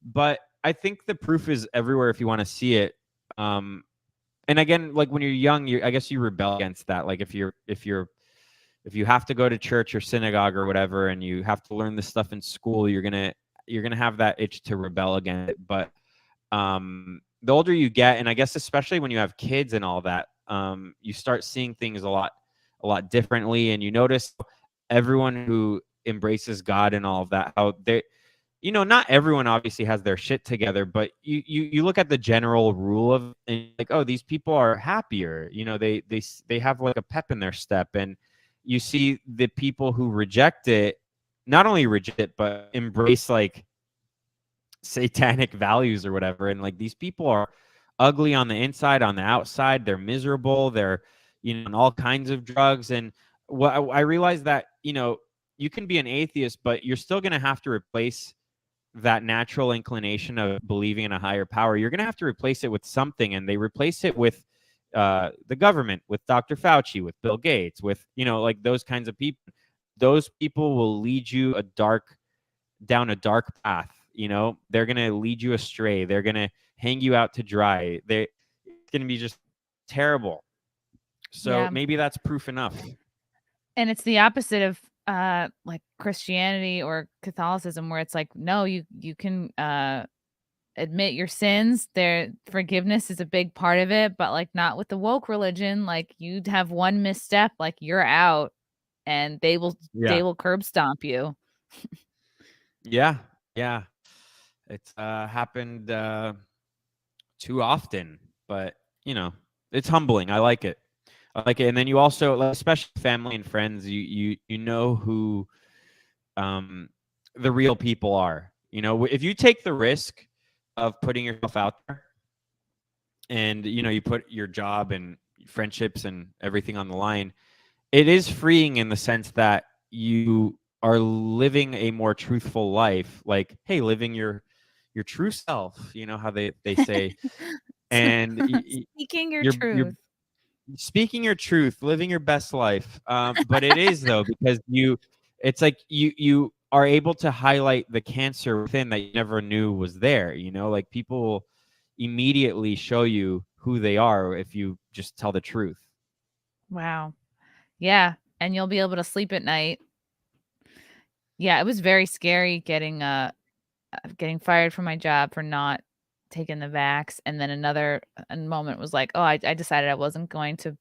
But I think the proof is everywhere if you want to see it. And again, like when you're young, I guess you rebel against that. Like if you have to go to church or synagogue or whatever, and you have to learn this stuff in school, you're gonna have that itch to rebel against it. But the older you get, and I guess especially when you have kids and all that, you start seeing things a lot differently, and you notice everyone who embraces God and all of that, how they, not everyone obviously has their shit together, but you look at the general rule of, and like, oh, these people are happier. They have like a pep in their step, and you see the people who reject it, not only reject it, but embrace like satanic values or whatever. And like these people are ugly on the inside, on the outside, they're miserable, they're on all kinds of drugs. And what I realized that you can be an atheist, but you're still going to have to replace that natural inclination of believing in a higher power. You're going to have to replace it with something, and they replace it with the government, with Dr. Fauci, with Bill Gates, with like those kinds of people. Those people will lead you down a dark path. They're going to lead you astray. They're going to hang you out to dry. It's going to be just terrible. So maybe that's proof enough. And it's the opposite of like Christianity or Catholicism, where it's like, no, you can admit your sins. Forgiveness is a big part of it, but like not with the woke religion. Like you'd have one misstep, like you're out, and they will curb stomp you. Yeah. It's happened too often, but it's humbling. I like it. And then you also, especially family and friends, you know who the real people are. If you take the risk of putting yourself out there, and you put your job and friendships and everything on the line, it is freeing in the sense that you are living a more truthful life. Like, hey, living your true self, how they say. And Speaking your you're truth. speaking your truth, living your best life. But it is though, because it's like you are able to highlight the cancer within that you never knew was there. Like people will immediately show you who they are if you just tell the truth. Wow. Yeah, and you'll be able to sleep at night. Yeah, it was very scary getting fired from my job for not taking the vax, and then another moment was like, oh, I decided I wasn't going to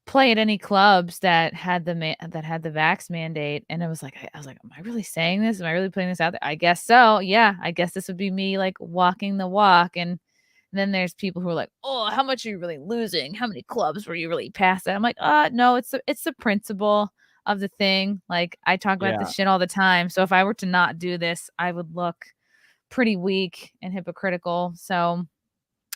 play at any clubs that had the vax mandate, and it was like I was like, "Am I really saying this? Am I really putting this out there?" I guess so. Yeah, I guess this would be me like walking the walk, and then there's people who are like, "Oh, how much are you really losing? How many clubs were you really past?" I'm like, no, it's the principle of the thing. Like I talk about this Yeah. shit all the time. So if I were to not do this, I would look pretty weak and hypocritical. So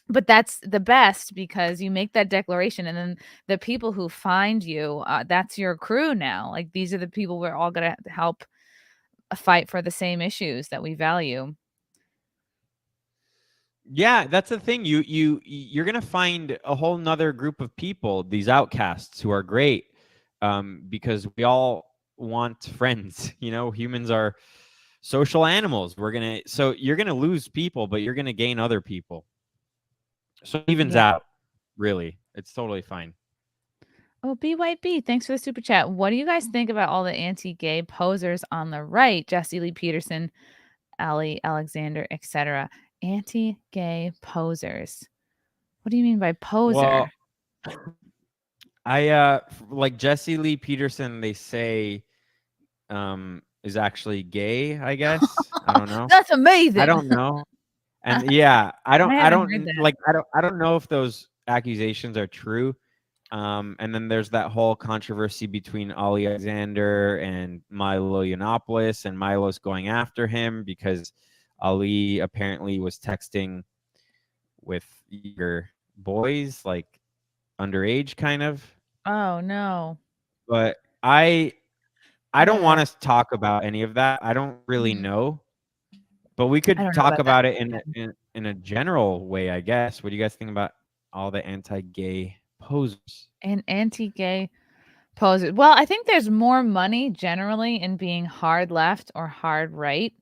but that's the best because you make that declaration and then the people who find you, that's your crew now. Like these are the people we're all gonna help fight for the same issues that we value. Yeah, that's the thing. You're gonna find a whole nother group of people, these outcasts who are great, because we all want friends. Humans are social animals. So you're gonna lose people, but you're gonna gain other people. So it evens Yeah. out, really. It's totally fine. Oh, B White B, thanks for the super chat. What do you guys think about all the anti-gay posers on the right? Jesse Lee Peterson, Ali Alexander, etc. Anti-gay posers. What do you mean by poser? Well, like Jesse Lee Peterson, they say is actually gay, I guess. I don't know. That's I amazing. don't know. And yeah, I haven't heard that. don't know if those accusations are true. And then there's that whole controversy between Ali Alexander and Milo Yiannopoulos, and Milo's going after him because Ali apparently was texting with younger boys, like underage kind of. Oh no. But I don't Uh, want to talk about any of that. I don't really mhm. know. But we I could don't know talk about that. about it in a general way, I guess. What do you guys think about all the anti-gay poses? An anti-gay poser. Well, I think there's more money generally in being hard left or hard right,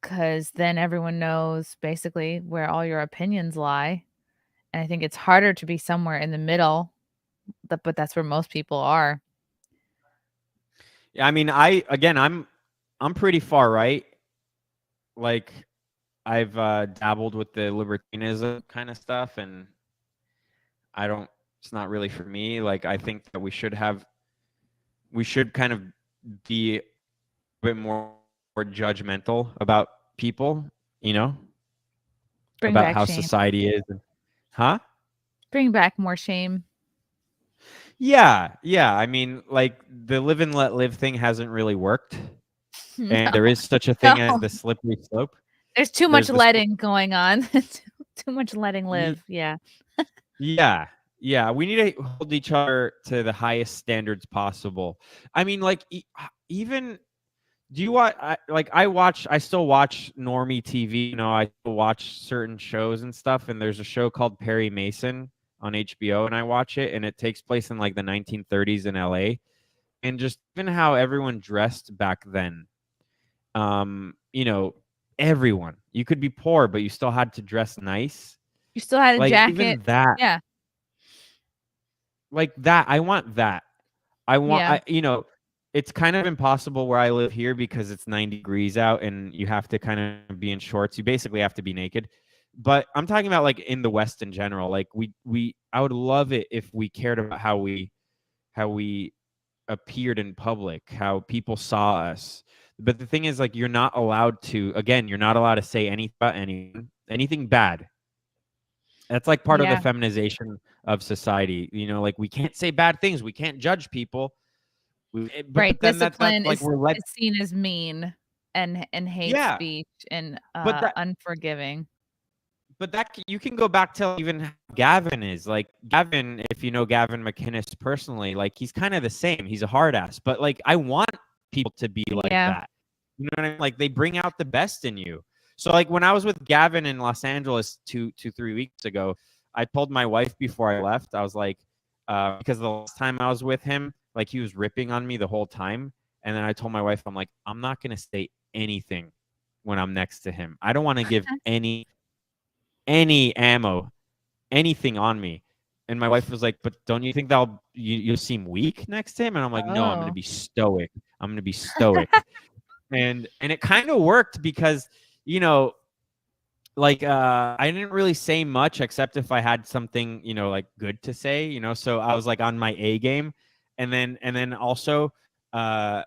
because then everyone knows basically where all your opinions lie. And I think it's harder to be somewhere in the middle, but that's where most people are. Yeah, I mean, I'm pretty far right. Like I've dabbled with the libertarianism kind of stuff, and I don't. It's not really for me. Like I think that we should kind of be a bit more judgmental about people. You know, Bring about back how shame. society is. Huh? Bring back more shame. Yeah, yeah. I mean, like the live and let live thing hasn't really worked, and there No, is such a thing as no. the slippery slope. There's too much There's this. letting going on. Too much letting live. Yeah. Yeah, yeah. We need to hold each other to the highest standards possible. I mean, like even do you watch? I still watch normie TV. I still watch certain shows and stuff. And there's a show called Perry Mason on HBO, and I watch it, and it takes place in like the 1930s in LA. And just even how everyone dressed back then. You know, everyone. You could be poor, but you still had to dress nice. You still had a Like jacket. even that, Yeah. like that. I want that. I want. Yeah. It's kind of impossible where I live here because it's 90 degrees out, and you have to kind of be in shorts. You basically have to be naked. But I'm talking about like in the West in general. Like I would love it if we cared about how we appeared in public, how people saw us. But the thing is, like, you're not allowed to. Again, you're not allowed to say anything about anything bad. That's like part of the Yeah. feminization of society. Like we can't say bad things. We can't judge people. But Right. then that's Discipline like we're led. is seen as mean and hate Yeah, speech and but unforgiving. you can go back to even how Gavin is. Like Gavin, if you know Gavin McInnes personally, like he's kind of the same. He's a hard ass, but like I want people to be like Yeah. that. You know what I mean? Like they bring out the best in you. So like when I was with Gavin in Los Angeles 3 weeks ago, I told my wife before I left, I was like, because the last time I was with him, like he was ripping on me the whole time. And then I told my wife, I'm like, I'm not going to say anything when I'm next to him. I don't want to give any ammo, anything on me. And my wife was like, "But don't you think you'll seem weak next to him?" And I'm like, "No, I'm going to Oh. be stoic. I'm going to be stoic." And it kind of worked because, like I didn't really say much except if I had something, like good to say, so I was like on my A game. And then also uh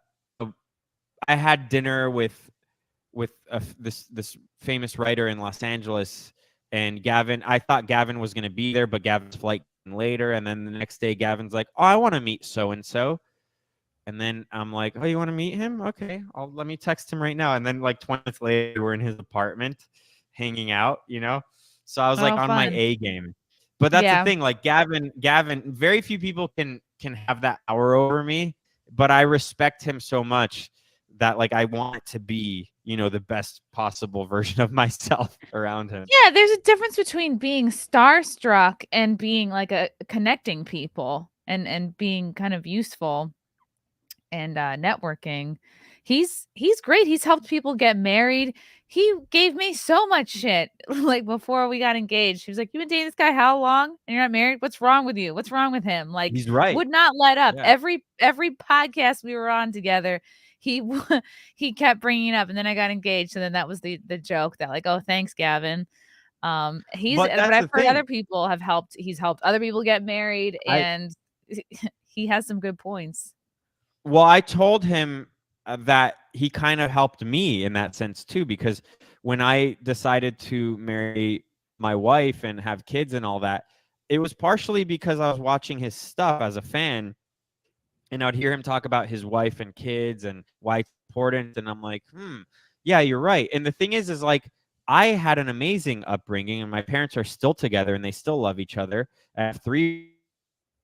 I had dinner with this famous writer in Los Angeles, and Gavin. I thought Gavin was going to be there, but Gavin's flight came later, and then the next day Gavin's like, "Oh, I want to meet so and so." And then I'm like, "Oh, you want to meet him? Okay, let me text him right now." And then like 20 minutes later, we're in his apartment hanging out. So I was like Oh, on my fun. A game. But that's the Yeah. thing, like Gavin, very few people can have that power over me, but I respect him so much that like I want to be, the best possible version of myself around him. Yeah, there's a difference between being starstruck and being like a connecting people and being kind of useful and networking. He's great. He's helped people get married. He gave me so much shit like before we got engaged. He was like, "You've been dating this guy how long? And you're not married? What's wrong with you? What's wrong with him?" Like, He's right. would not let up. Yeah. Every podcast we were on together, he he kept bringing it up, and then I got engaged, and then that was the joke that like, "Oh, thanks, Gavin." But But that's I've the heard other thing. people have helped. He's helped other people get married, I and he has some good points. Well, I told him that he kind of helped me in that sense too, because when I decided to marry my wife and have kids and all that, it was partially because I was watching his stuff as a fan, and I'd hear him talk about his wife and kids and why it's important, and I'm like, yeah, you're right. And the thing is like I had an amazing upbringing, and my parents are still together, and they still love each other. I have three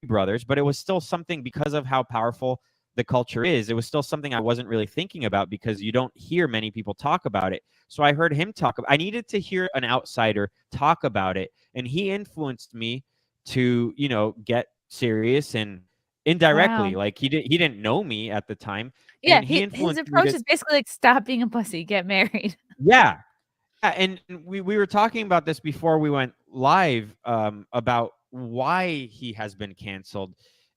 brothers, but it was still something because of how powerful the culture is. It was still something I wasn't really thinking about because you don't hear many people talk about it. So I heard him talk. I needed to hear an outsider talk about it, and he influenced me to, get serious and indirectly. Wow. Like he didn't know me at the time, Yeah, and he his influenced me approach to is basically like, "Stop being a pussy, get married." yeah. Yeah, and we were talking about this before we went live, about why he has been canceled.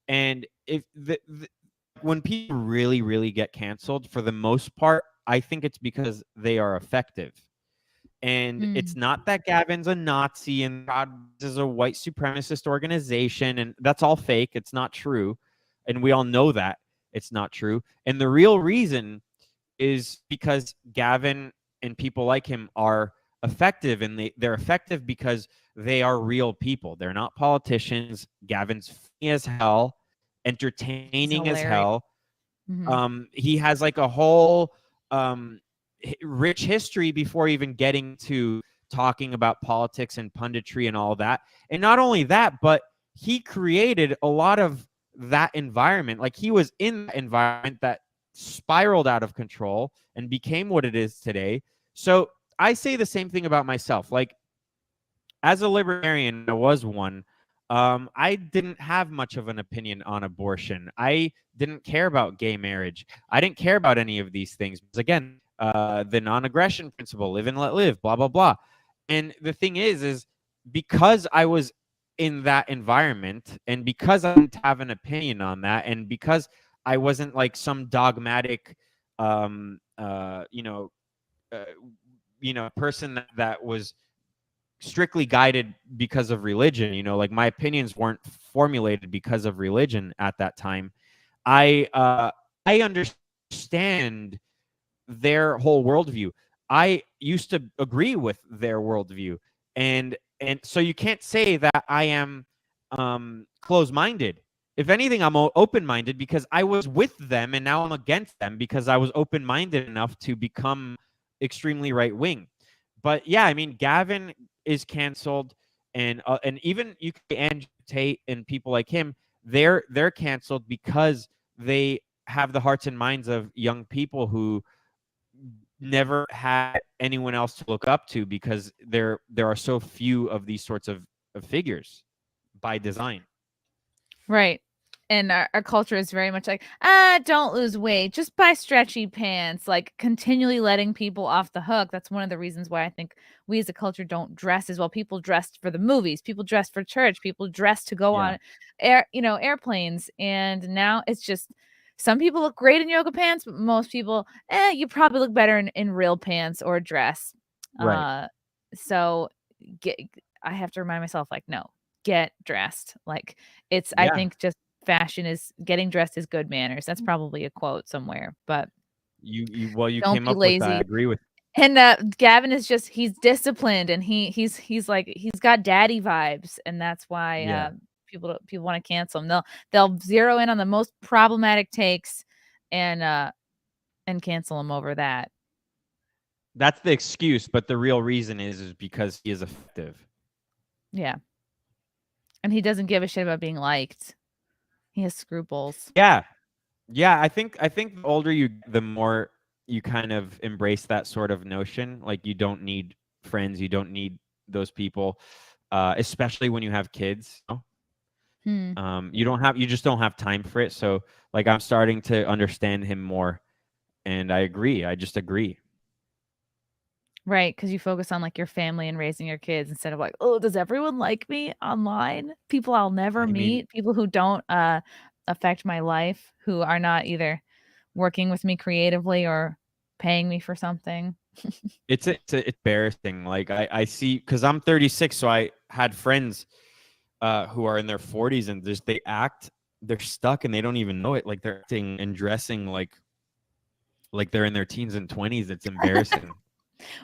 And if when people really, really get canceled, for the most part, I think it's because they are effective. And it's Mm, not that Gavin's a Nazi and God is a white supremacist organization, and that's all fake. It's not true. And we all know that it's not true. And the real reason is because Gavin and people like him are effective, and they're effective because they are real people. They're not politicians. Gavin's funny as hell, he's entertaining as hilarious. hell. Mhm. He has like a whole rich history before even getting to talking about politics and punditry and all that. And not only that, but he created a lot of that environment. Like he was in that environment that spiraled out of control and became what it is today. So I say the same thing about myself. Like as a libertarian, I was one. I didn't have much of an opinion on abortion. I didn't care about gay marriage. I didn't care about any of these things. Because again, the non-aggression principle, live and let live, blah blah blah. And the thing is because I was in that environment, and because I didn't have an opinion on that, and because I wasn't like some dogmatic, um, uh, you know, uh, person that was strictly guided because of religion. Like my opinions weren't formulated because of religion at that time. I understand their whole worldview. I used to agree with their worldview, and so you can't say that I am closed-minded. If anything, I'm open-minded because I was with them, and now I'm against them because I was open-minded enough to become extremely right-wing. But yeah, I mean, Gavin is canceled, and even you can Andrew Tate and people like him, they're canceled because they have the hearts and minds of young people who never had anyone else to look up to because there are so few of these sorts of figures by design. Right. and our culture is very much like, don't lose weight, just buy stretchy pants, like continually letting people off the hook. That's one of the reasons why I think we as a culture don't dress as well. People dressed for the movies, people dressed for church, people dressed to go Yeah. on airplanes. And now it's just some people look great in yoga pants, but most people, you probably look better in real pants or a dress. Right. So get I have to remind myself, like, no, get dressed. Like, I Yeah. think just fashion is getting dressed is good manners. That's probably a quote somewhere, but You don't came be up with that. I lazy. agree with. And Gavin is just he's disciplined and he's like he's got daddy vibes, and that's why Yeah. people want to cancel him. They'll zero in on the most problematic takes and cancel him over that. That's the excuse, but the real reason is because he is effective. Yeah. And he doesn't give a shit about being liked. He has scruples. Yeah. Yeah, I think the older you get, the more you kind of embrace that sort of notion. Like you don't need friends, you don't need those people, especially when you have kids. Hmm. You just don't have time for it. So like I'm starting to understand him more, and I agree. I just agree. Right, because you focus on, like, your family and raising your kids instead of like, "Oh, does everyone like me online? People I'll never I mean, meet, people who don't, affect my life, who are not either working with me creatively or paying me for something." it's embarrassing. Like I see because I'm 36, so I had friends who are in their 40s and just they're stuck and they don't even know it. Like they're acting and dressing like they're in their teens and 20s. It's embarrassing.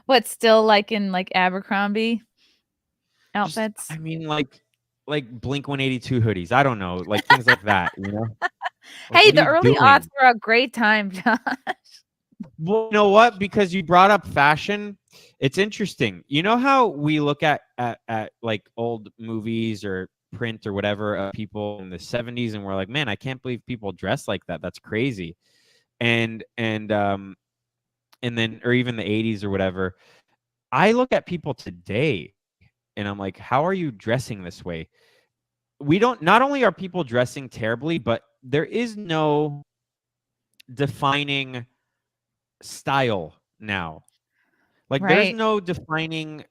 What, still, like, in, like, Abercrombie Just outfits? I mean like Blink 182 hoodies. I don't know, like things like that, you know? Like Hey, what are the you early aughts doing? were a great time, Josh. Well, you know what? Because you brought up fashion, it's interesting. You know how we look at like old movies or print or whatever of people in the 70s and we're like, "Man, I can't believe people dress like that. That's crazy." And then or even the 80s or whatever. I look at people today and I'm like, "How are you dressing this way?" We don't not only are people dressing terribly, but there is no defining style now. Like there's Right. no defining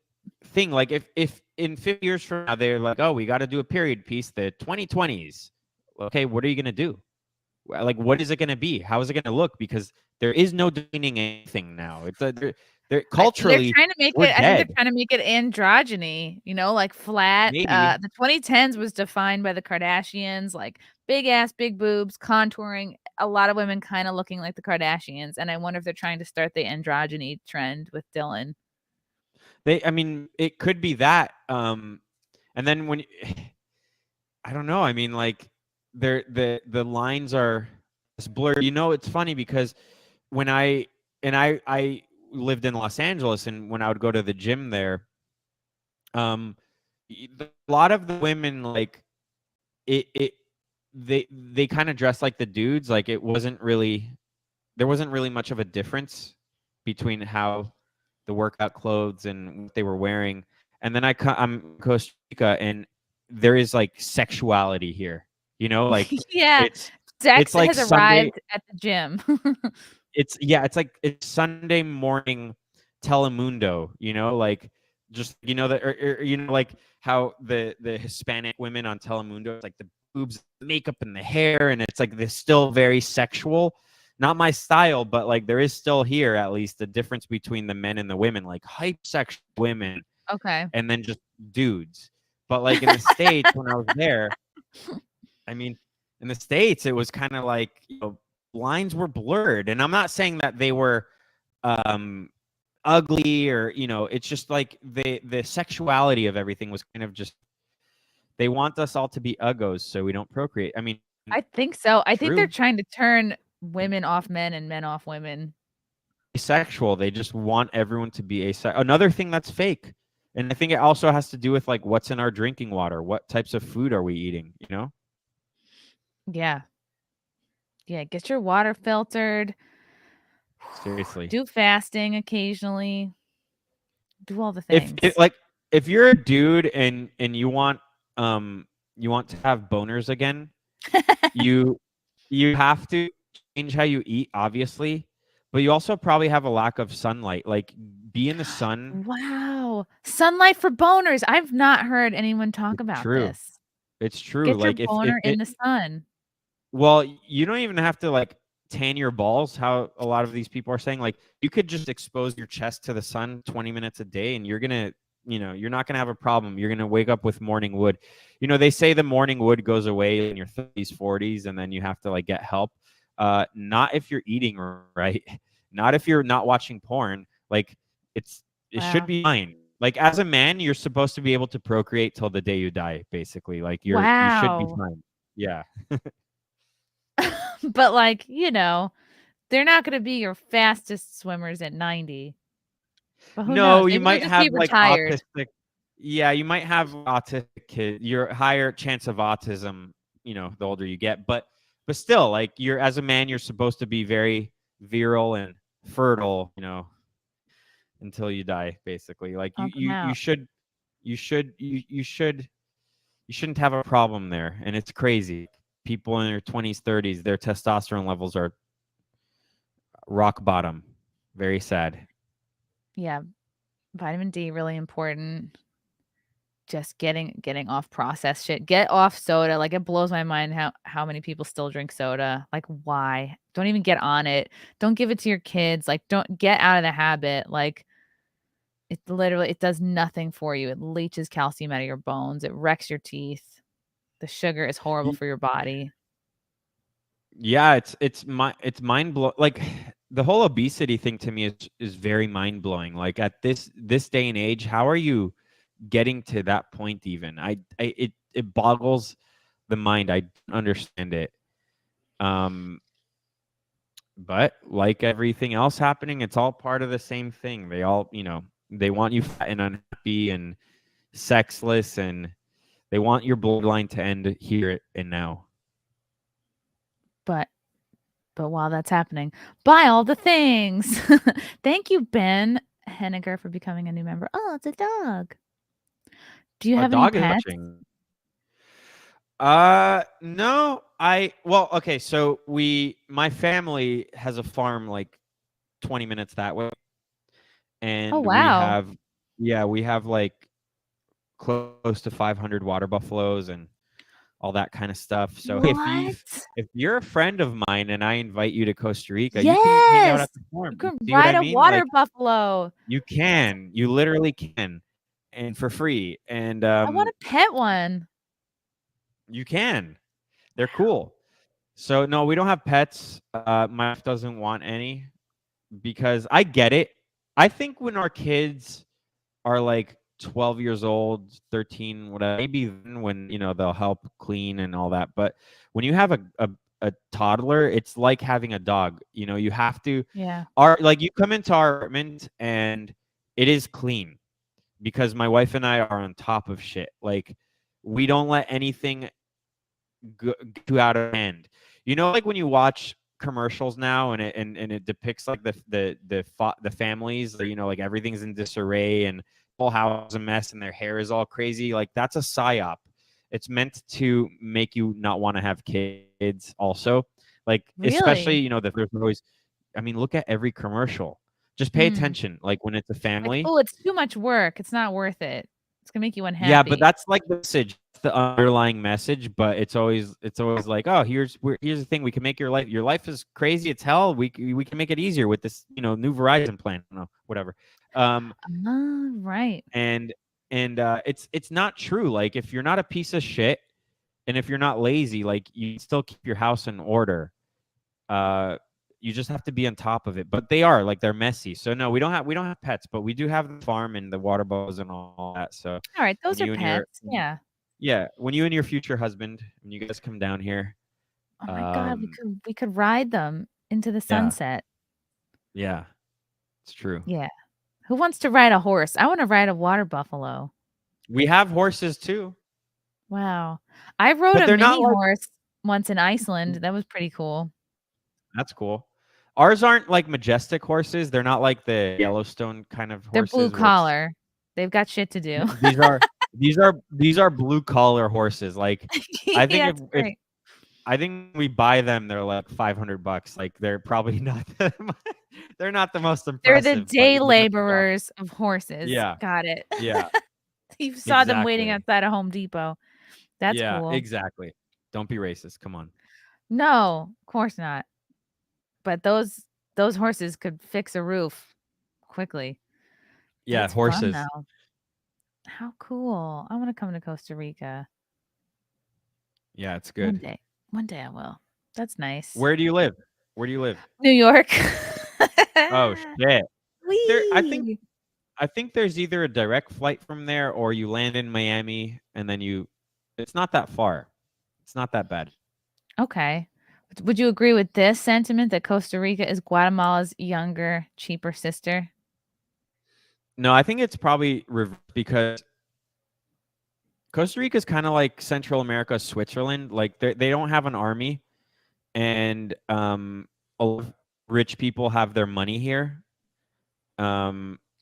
thing. Like if in 50 years from now they're like, "Oh, we got to do a period piece, the 2020s." Okay, what are you going to do? Like what is it going to be? How is it going to look? Because there is no defining anything now. It's they're They're culturally trying to make we're it I think they're dead. trying to make it androgyny, like flat. Maybe. The 2010s was defined by the Kardashians, like big ass, big boobs, contouring, a lot of women kinda looking like the Kardashians, and I wonder if they're trying to start the androgyny trend with Dylan. I mean, it could be that and then when I don't know. I mean, like the lines are it's blurred. You know, it's funny because when I lived in Los Angeles, and when I would go to the gym there, um, a lot of the women like it they kind of dress like the dudes. Like it wasn't really there wasn't really much of a difference between how the workout clothes and what they were wearing. And then I'm in Costa Rica, and there is like sexuality here. You know, like Yeah, it's Dex it's like has Sunday. arrived at the gym. It's Sunday morning Telemundo. You know, like just you know that or you know like how the Hispanic women on Telemundo, it's like the boobs, makeup, and the hair, and it's like this still very sexual. Not my style, but like there is still here at least a difference between the men and the women, like hype sexual women Okay. and then just dudes. But like in the States, when I was there, I mean, in the States, it was kind of like, lines were blurred. And I'm not saying that they were um ugly or, it's just like the sexuality of everything was kind of just they want us all to be uggos so we don't procreate. I mean, I think so. I think they're true. trying to turn women off men and men off women. Asexual. They just want everyone to be asexual. Another thing that's fake. And I think it also has to do with like what's in our drinking water. What types of food are we eating, Yeah. Yeah, get your water filtered. Seriously. Do fasting occasionally. Do all the If it things. like if you're a dude and you want to have boners again, You you have to change how you eat, obviously, but you also probably have a lack of sunlight. Like, be in the sun. Wow. Sunlight for boners. I've not heard anyone talk It's about true. this. It's true. Get your Like, if boner in it the sun. well, you don't even have to like tan your balls, how a lot of these people are saying. Like, you could just expose your chest to the sun 20 minutes a day, and you're gonna, you're not gonna have a problem. You're gonna wake up with morning wood. They say the morning wood goes away in your 30s, 40s, and then you have to like get help. Not if you're eating right, not if you're not watching porn. Like, it should Wow. be fine. Like, as a man, you're supposed to be able to procreate till the day you die, basically. Like, you should be Wow. fine. Yeah. But like, they're not gonna be your fastest swimmers at 90. But who No, knows? you Maybe they'll might just be have like retired. autistic. Yeah, you might have autistic kid. You're higher chance of autism, the older you get. But still, like, you're as a man, you're supposed to be very virile and fertile, until you die, basically. Like, Pump 'em out. you shouldn't have a problem there. And it's crazy. People in their 20s, 30s, their testosterone levels are rock bottom. Very sad. Yeah. Vitamin D, really important. Just getting off processed shit. Get off soda. Like, it blows my mind how many people still drink soda. Like, why? Don't even get on it. Don't give it to your kids. Like, don't get out of the habit. Like, it does nothing for you. It leaches calcium out of your bones. It wrecks your teeth. The sugar is horrible for your body. Yeah, it's mind blowing. Like, the whole obesity thing to me is very mind blowing. Like, at this day and age, how are you getting to that point? Even it boggles the mind. I don't understand it. But like everything else happening, it's all part of the same thing. They all, they want you fat and unhappy and sexless, and they want your bloodline to end here and now. But while that's happening, buy all the things. Thank you, Ben Henniger, for becoming a new member. Oh, it's a dog. Do you A have any dog is pets? watching. No, okay, so my family has a farm like 20 minutes that way. Oh, And wow. we have like close to 500 water buffaloes and all that kind of stuff. So What? if you're a friend of mine and I invite you to Costa Rica, you can hang out Yes! at the farm. You You can see what I ride a mean? water Like, buffalo. you literally can, and for free. And I wanna pet one. you can. They're cool. So no, we don't have pets. My wife doesn't want any because I get it. I think when our kids are like 12 years old, 13, whatever, maybe then when, they'll help clean and all that. But when you have a toddler, it's like having a dog. You have to, Yeah. like, you come into our apartment and it is clean because my wife and I are on top of shit. Like, we don't let anything go out of hand. Like when you watch commercials now and it depicts like the families, like everything's in disarray and whole house is a mess and their hair is all crazy. Like, that's a psyop. It's meant to make you not want to have kids also. Like, especially, Really? there's always, look at every commercial. Just pay Mm. attention. Like, when it's a Like, family. "Oh, it's too much work. It's not worth it. It's gonna make you Yeah, but unhappy." that's like the message, the underlying message. But it's always like, oh, here's the thing. We can make your life is crazy. It's hell. We can make it easier with this, new Verizon plan. No, whatever. Right. And it's not true. Like, if you're not a piece of shit and if you're not lazy, like, you still keep your house in order. You just have to be on top of it. But they're messy. So no, we don't have pets, but we do have the farm and the water bowls and all that. So Alright, when those are you and your pets. Yeah. yeah, when you and your future husband, when you guys come down here, Oh my god, we um, could ride them into the yeah, sunset. yeah, it's true. Yeah. Who wants to ride a horse? I wanna ride a water buffalo. We have horses too, Wow. I rode but a they're not mini like horse once in Iceland. That was pretty cool. that's cool. Ours aren't like majestic horses. They're not like the Yellowstone kind of They're blue horses where it's collar. They've got shit to do. these are blue collar horses. Like, I think Yeah, it's if great. I think we buy them, they're like $500. Like they're probably not they're not the most They're the impressive, but day laborers of horses. yeah. Got it. Yeah. You saw them waiting Exactly. outside of Home Depot. That's Yeah, cool. exactly. Don't be racist. Come on. No, of course not. But those horses could fix a roof quickly. Yeah, That's fun horses. though. How cool. I wanna come to Costa Rica Yeah, it's one good. day. One day I will. That's nice. Where do you live? Where do you live? New York. Oh shit. There Whee! I think there's either a direct flight from there or you land in Miami and then it's not that far. It's not that bad. Okay. Would you agree with this sentiment that Costa Rica is Guatemala's younger, cheaper sister? No, I think it's probably because Costa Rica is kind of like Central America, Switzerland. Like they don't have an army, and a lot of rich people have their money here. I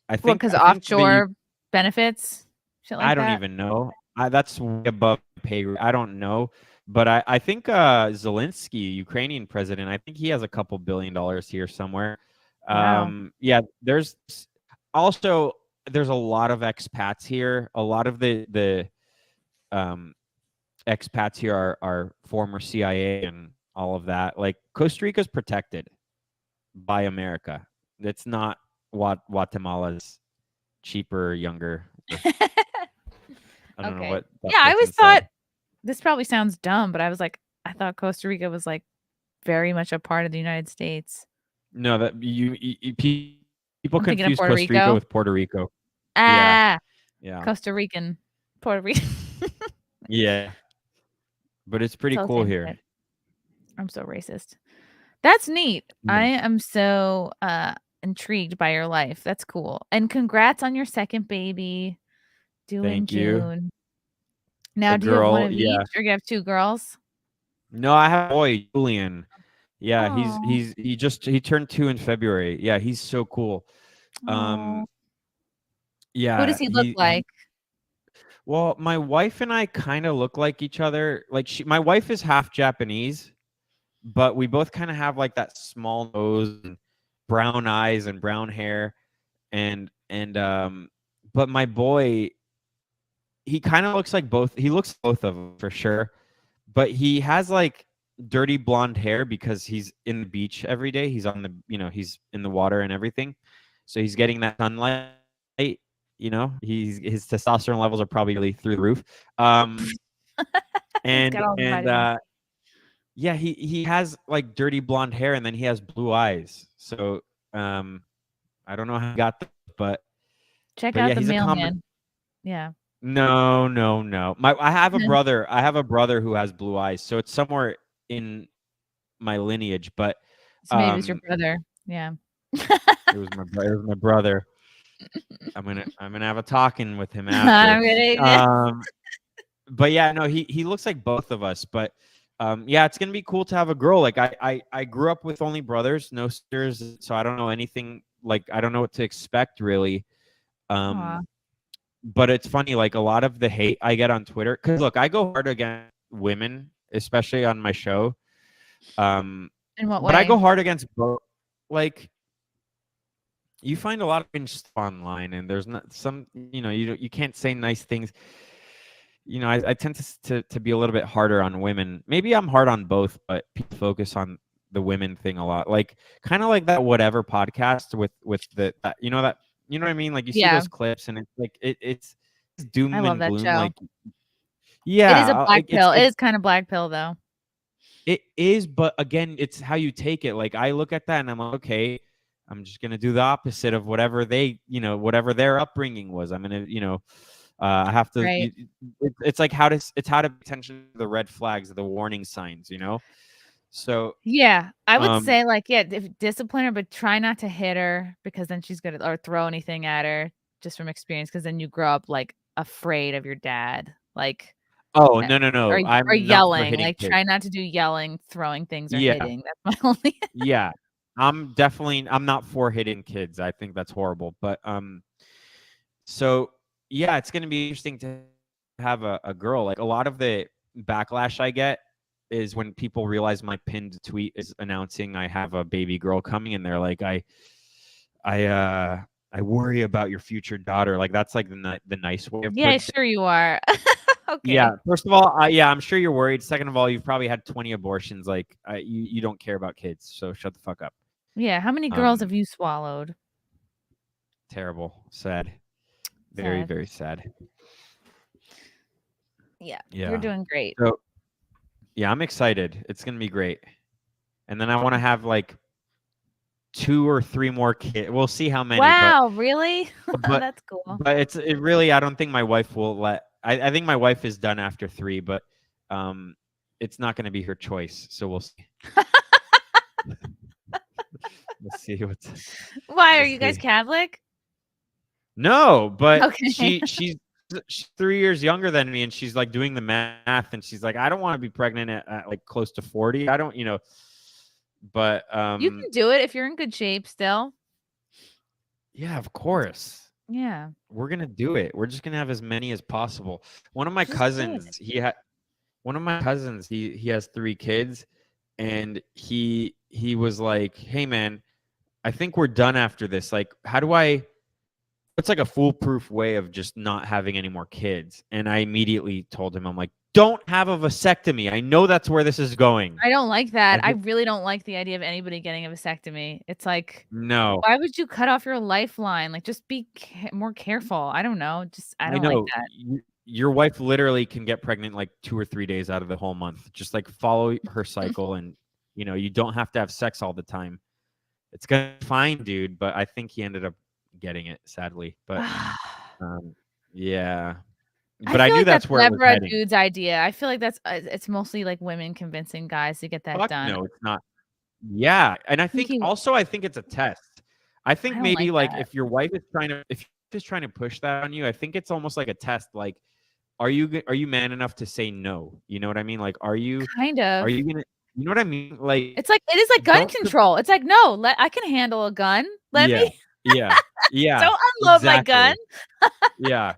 Well, think because I think offshore benefits, shit like I don't that? even know. That's way above pay. I don't know, but I think Zelensky, Ukrainian president, I think he has a couple $1 billion here somewhere. Wow. Yeah, also there's a lot of expats here. A lot of the um, expats here are former CIA and all of that. Like Costa Rica's protected by America. It's not Guatemala's cheaper, younger. I don't know Okay. what that Yeah, I always person said. thought this probably sounds dumb, but I was like, I thought Costa Rica was, like, very much a part of the United States. No, that people I'm thinking of confuse Puerto Costa Rica Rico. with Puerto Rico. Yeah, Ah, yeah, Costa Rican. Puerto Rican. yeah. But it's pretty It's all the cool same here. shit. I'm so racist. That's neat. I Yeah. am so, intrigued by your life. That's cool. And congrats on your second baby due in Thank you. June. Now, A do you have one girl, of yeah. each or you have 2 girls? No, I have a boy, Julian. Yeah, Oh. he turned 2 in February. Yeah, he's so cool. Um, Oh. What yeah, does he look like? well, my wife and I kind of look like each other. Like my wife is half Japanese, but we both kind of have like that small nose and brown eyes and brown hair. And but my boy, he kind of looks like both. He looks both of them for sure, but he has like dirty blonde hair because he's in the beach every day. He's on the, he's in the water and everything, so he's getting that sunlight. His testosterone levels are probably really through the roof. He's And got all the and vitamins. yeah, he has like dirty blonde hair and then he has blue eyes. So I don't know how he got that, but Check yeah, out the he's a common. mailman. Yeah. No, no, no. I have a brother. I have a brother who has blue eyes, so it's somewhere in my lineage. But So maybe it's your brother. Yeah. it was my brother. I'm gonna have a talking with him I'm after. gonna But yeah, no, he looks like both of us. But yeah, it's gonna be cool to have a girl. Like I grew up with only brothers, no sisters, so I don't know anything. Like I don't know what to expect really. Aw. But it's funny, like a lot of the hate I get on Twitter, because look, I go hard against women, especially on my show. In what But I way? go hard against both. Like, you find a lot of cringe stuff online, and there's not some, you can't say nice things. I tend to be a little bit harder on women. Maybe I'm hard on both, but people focus on the women thing a lot. Like, kind of like that whatever podcast with that you know what I mean? Like you see Yeah. those clips, and it's like it's doom I love and that gloom. show. Like, It is a yeah, black pill. It is kinda black pill, though. it is, but again, it's how you take it. Like I look at that and I'm like, okay, I'm just gonna do the opposite of whatever whatever their upbringing was. I'm gonna, I have to. Right. It's like how to pay attention to the red flags, the warning signs. So Yeah. I would um, say, like, yeah, discipline her, but try not to hit her because then she's gonna or throw anything at her just from experience, because then you grow up, like, afraid of your dad. Like, oh uh, no, or I'm not for yelling. hitting Like, kids. try not to do yelling, throwing things, or Yeah, hitting. That's my only yeah. I'm not for hitting kids. I think that's horrible. But so yeah, it's gonna be interesting to have a girl. Like a lot of the backlash I get is when people realize my pinned tweet is announcing I have a baby girl coming, and they're like, I worry about your future daughter. Like that's like the nice way of Yeah, putting it. sure you are. Yeah. Okay. First of all, yeah, I'm sure you're worried. Second of all, you've probably had 20 abortions. Like you don't care about kids, so shut the fuck up. Yeah, how many girls Um, have you swallowed? Terrible, sad, very Sad. very sad. Yeah, you're Yeah. doing great. So yeah, I'm excited. It's gonna be great. And then I want to have like 2 or 3 more kids. We'll see how many. Wow, really? But That's cool. but it really. I don't think my wife will let. I think my wife is done after 3, but it's not going to be her choice. So we'll see. Let's see what's. Why are We'll you guys see. Catholic? No, but Okay. she's 3 years younger than me, and she's like doing the math, and she's like, I don't want to be pregnant at like close to 40. I don't, but You can do it if you're in good shape still. yeah, of course. Yeah. We're gonna do it. We're just gonna have as many as possible. One of my Just do it. cousins, he has 3 kids, and he was like, "Hey man, I think we're done after this. Like, how do I what's like a foolproof way of just not having any more kids?" And I immediately told him, I'm like, "Don't have a vasectomy. I know that's where this is going." I don't like that. I think- really don't like the idea of anybody getting a vasectomy. It's like, No. why would you cut off your lifeline? Like, just be more careful. I don't know. I I don't like know. that. Your wife literally can get pregnant like 2 or 3 days out of the whole month. Just like follow her cycle, and you don't have to have sex all the time. It's gonna be fine, dude. But I think he ended up getting it, sadly. But yeah. But I feel knew like that's where it was never a heading. dude's idea. I feel like that's it's mostly like women convincing guys to get that Fuck done. no, it's not. Yeah, and I think he- also I think it's a test. I think I don't maybe like like that. if your wife is trying to push that on you, I think it's almost like a test. Like, are you man enough to say no? You know what I mean? Like, are you Kind of. gonna? You know what I mean? Like, It is like gun don't put- control. It's like, no, I can handle a gun. Let yeah, me yeah, yeah. don't unload my exactly. gun. Yeah,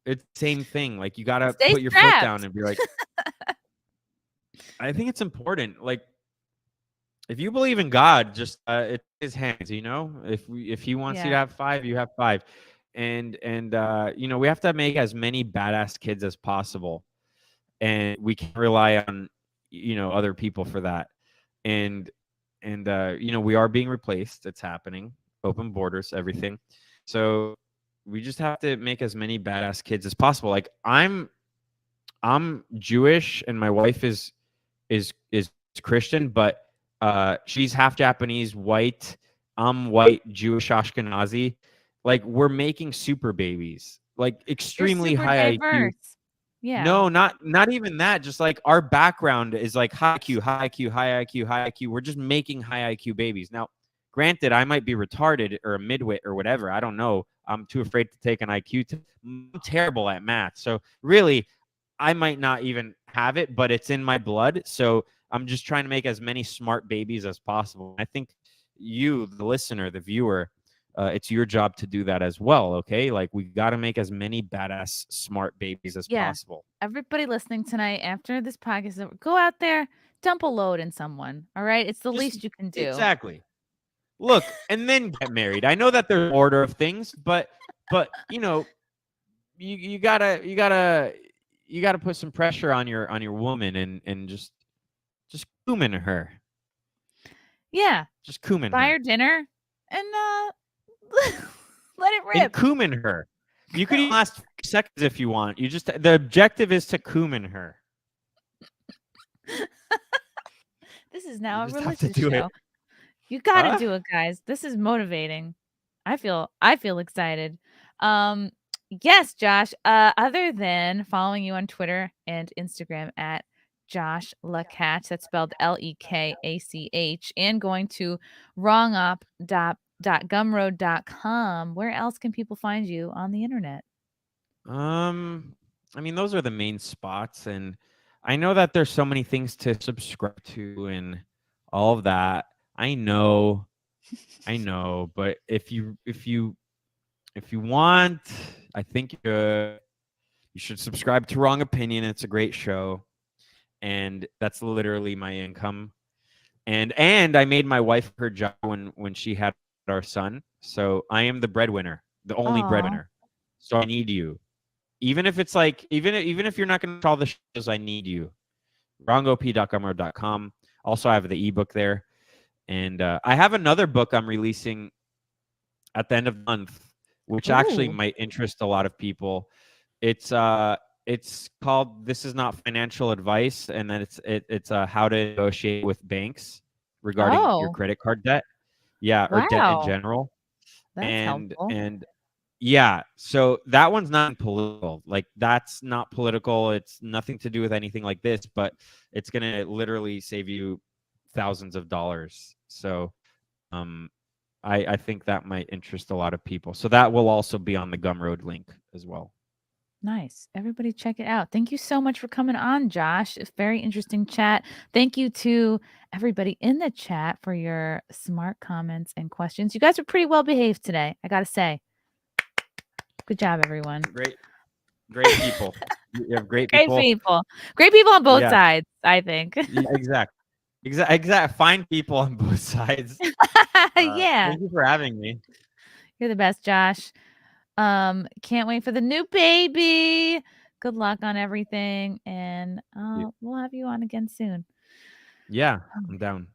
it's same thing. Like, you gotta Stay put your foot strapped. down and be like. I think it's important. Like, if you believe in God, just it's his hands. If he wants you to Yeah. have 5, you have 5, and we have to make as many badass kids as possible, and we can't rely on other people for that, and we are being replaced. It's happening. Open borders, everything. So we just have to make as many badass kids as possible. Like, I'm Jewish, and my wife is Christian, but she's half Japanese, white. I'm white, Jewish, Ashkenazi. Like, we're making super babies, like You're extremely super high IQ. diverse. Yeah. No, not even that. Just like our background is like high IQ, high IQ, high IQ, high IQ. We're just making high IQ babies. Now, granted, I might be retarded or a midwit or whatever. I don't know. I'm too afraid to take an IQ test. I'm terrible at math. So really, I might not even have it, but it's in my blood. So I'm just trying to make as many smart babies as possible. I think you, the listener, the viewer, it's your job to do that as well. Okay, like, we got to make as many badass smart babies as possible. Everybody listening tonight, after this podcast, go out there, dump a load in someone. All right, it's the least you can do. Exactly. Look, and then get married. I know that there's an order of things, but you gotta put some pressure on your woman, and just cumin her. Yeah, Just cumin buy her. her dinner and let it And rip. cumin her. You could even last 5 seconds if you want. The objective is to cumin her. This is now a just have to religious do it. show. You got to Huh? do it, guys. This is motivating. I feel excited. Yes, Josh. Other than following you on Twitter and Instagram at Josh Lekach, that's spelled Lekach, and going to wrongup.gumroad.com, where else can people find you on the internet? I mean, those are the main spots, and I know that there's so many things to subscribe to and all of that. I know, but if you want, I think you should subscribe to Wrong Opinion. It's a great show. and that's literally my income. And I made my wife her job when she had our son. So I am the breadwinner, the only Aw. breadwinner. So I need you. Even if it's like, even if you're not going to call the shows, I need you. wrongop.gumroad.com. Also, I have the ebook there. And I have another book I'm releasing at the end of the month, which actually Ooh. might interest a lot of people. It's called "This Is Not Financial Advice," and then it's how to negotiate with banks regarding your Oh, credit card debt. Yeah, or debt in wow. general. That's And helpful. yeah, so that one's not political. Like that's not political. It's nothing to do with anything like this, but it's gonna literally save you thousands of dollars. So I think that might interest a lot of people. So that will also be on the Gumroad link as well. Nice. Everybody check it out. Thank you so much for coming on, Josh. It's very interesting chat. Thank you to everybody in the chat for your smart comments and questions. You guys are pretty well behaved today, I got to say. Good job, everyone. Great people. You have great Great people. people. Great people on both Yeah. sides, I think. Yeah, exact. Fine people on both sides. Yeah. Thank you for having me. You're the best, Josh. Can't wait for the new baby. Good luck on everything. And we'll have you on again soon. Yeah, I'm down.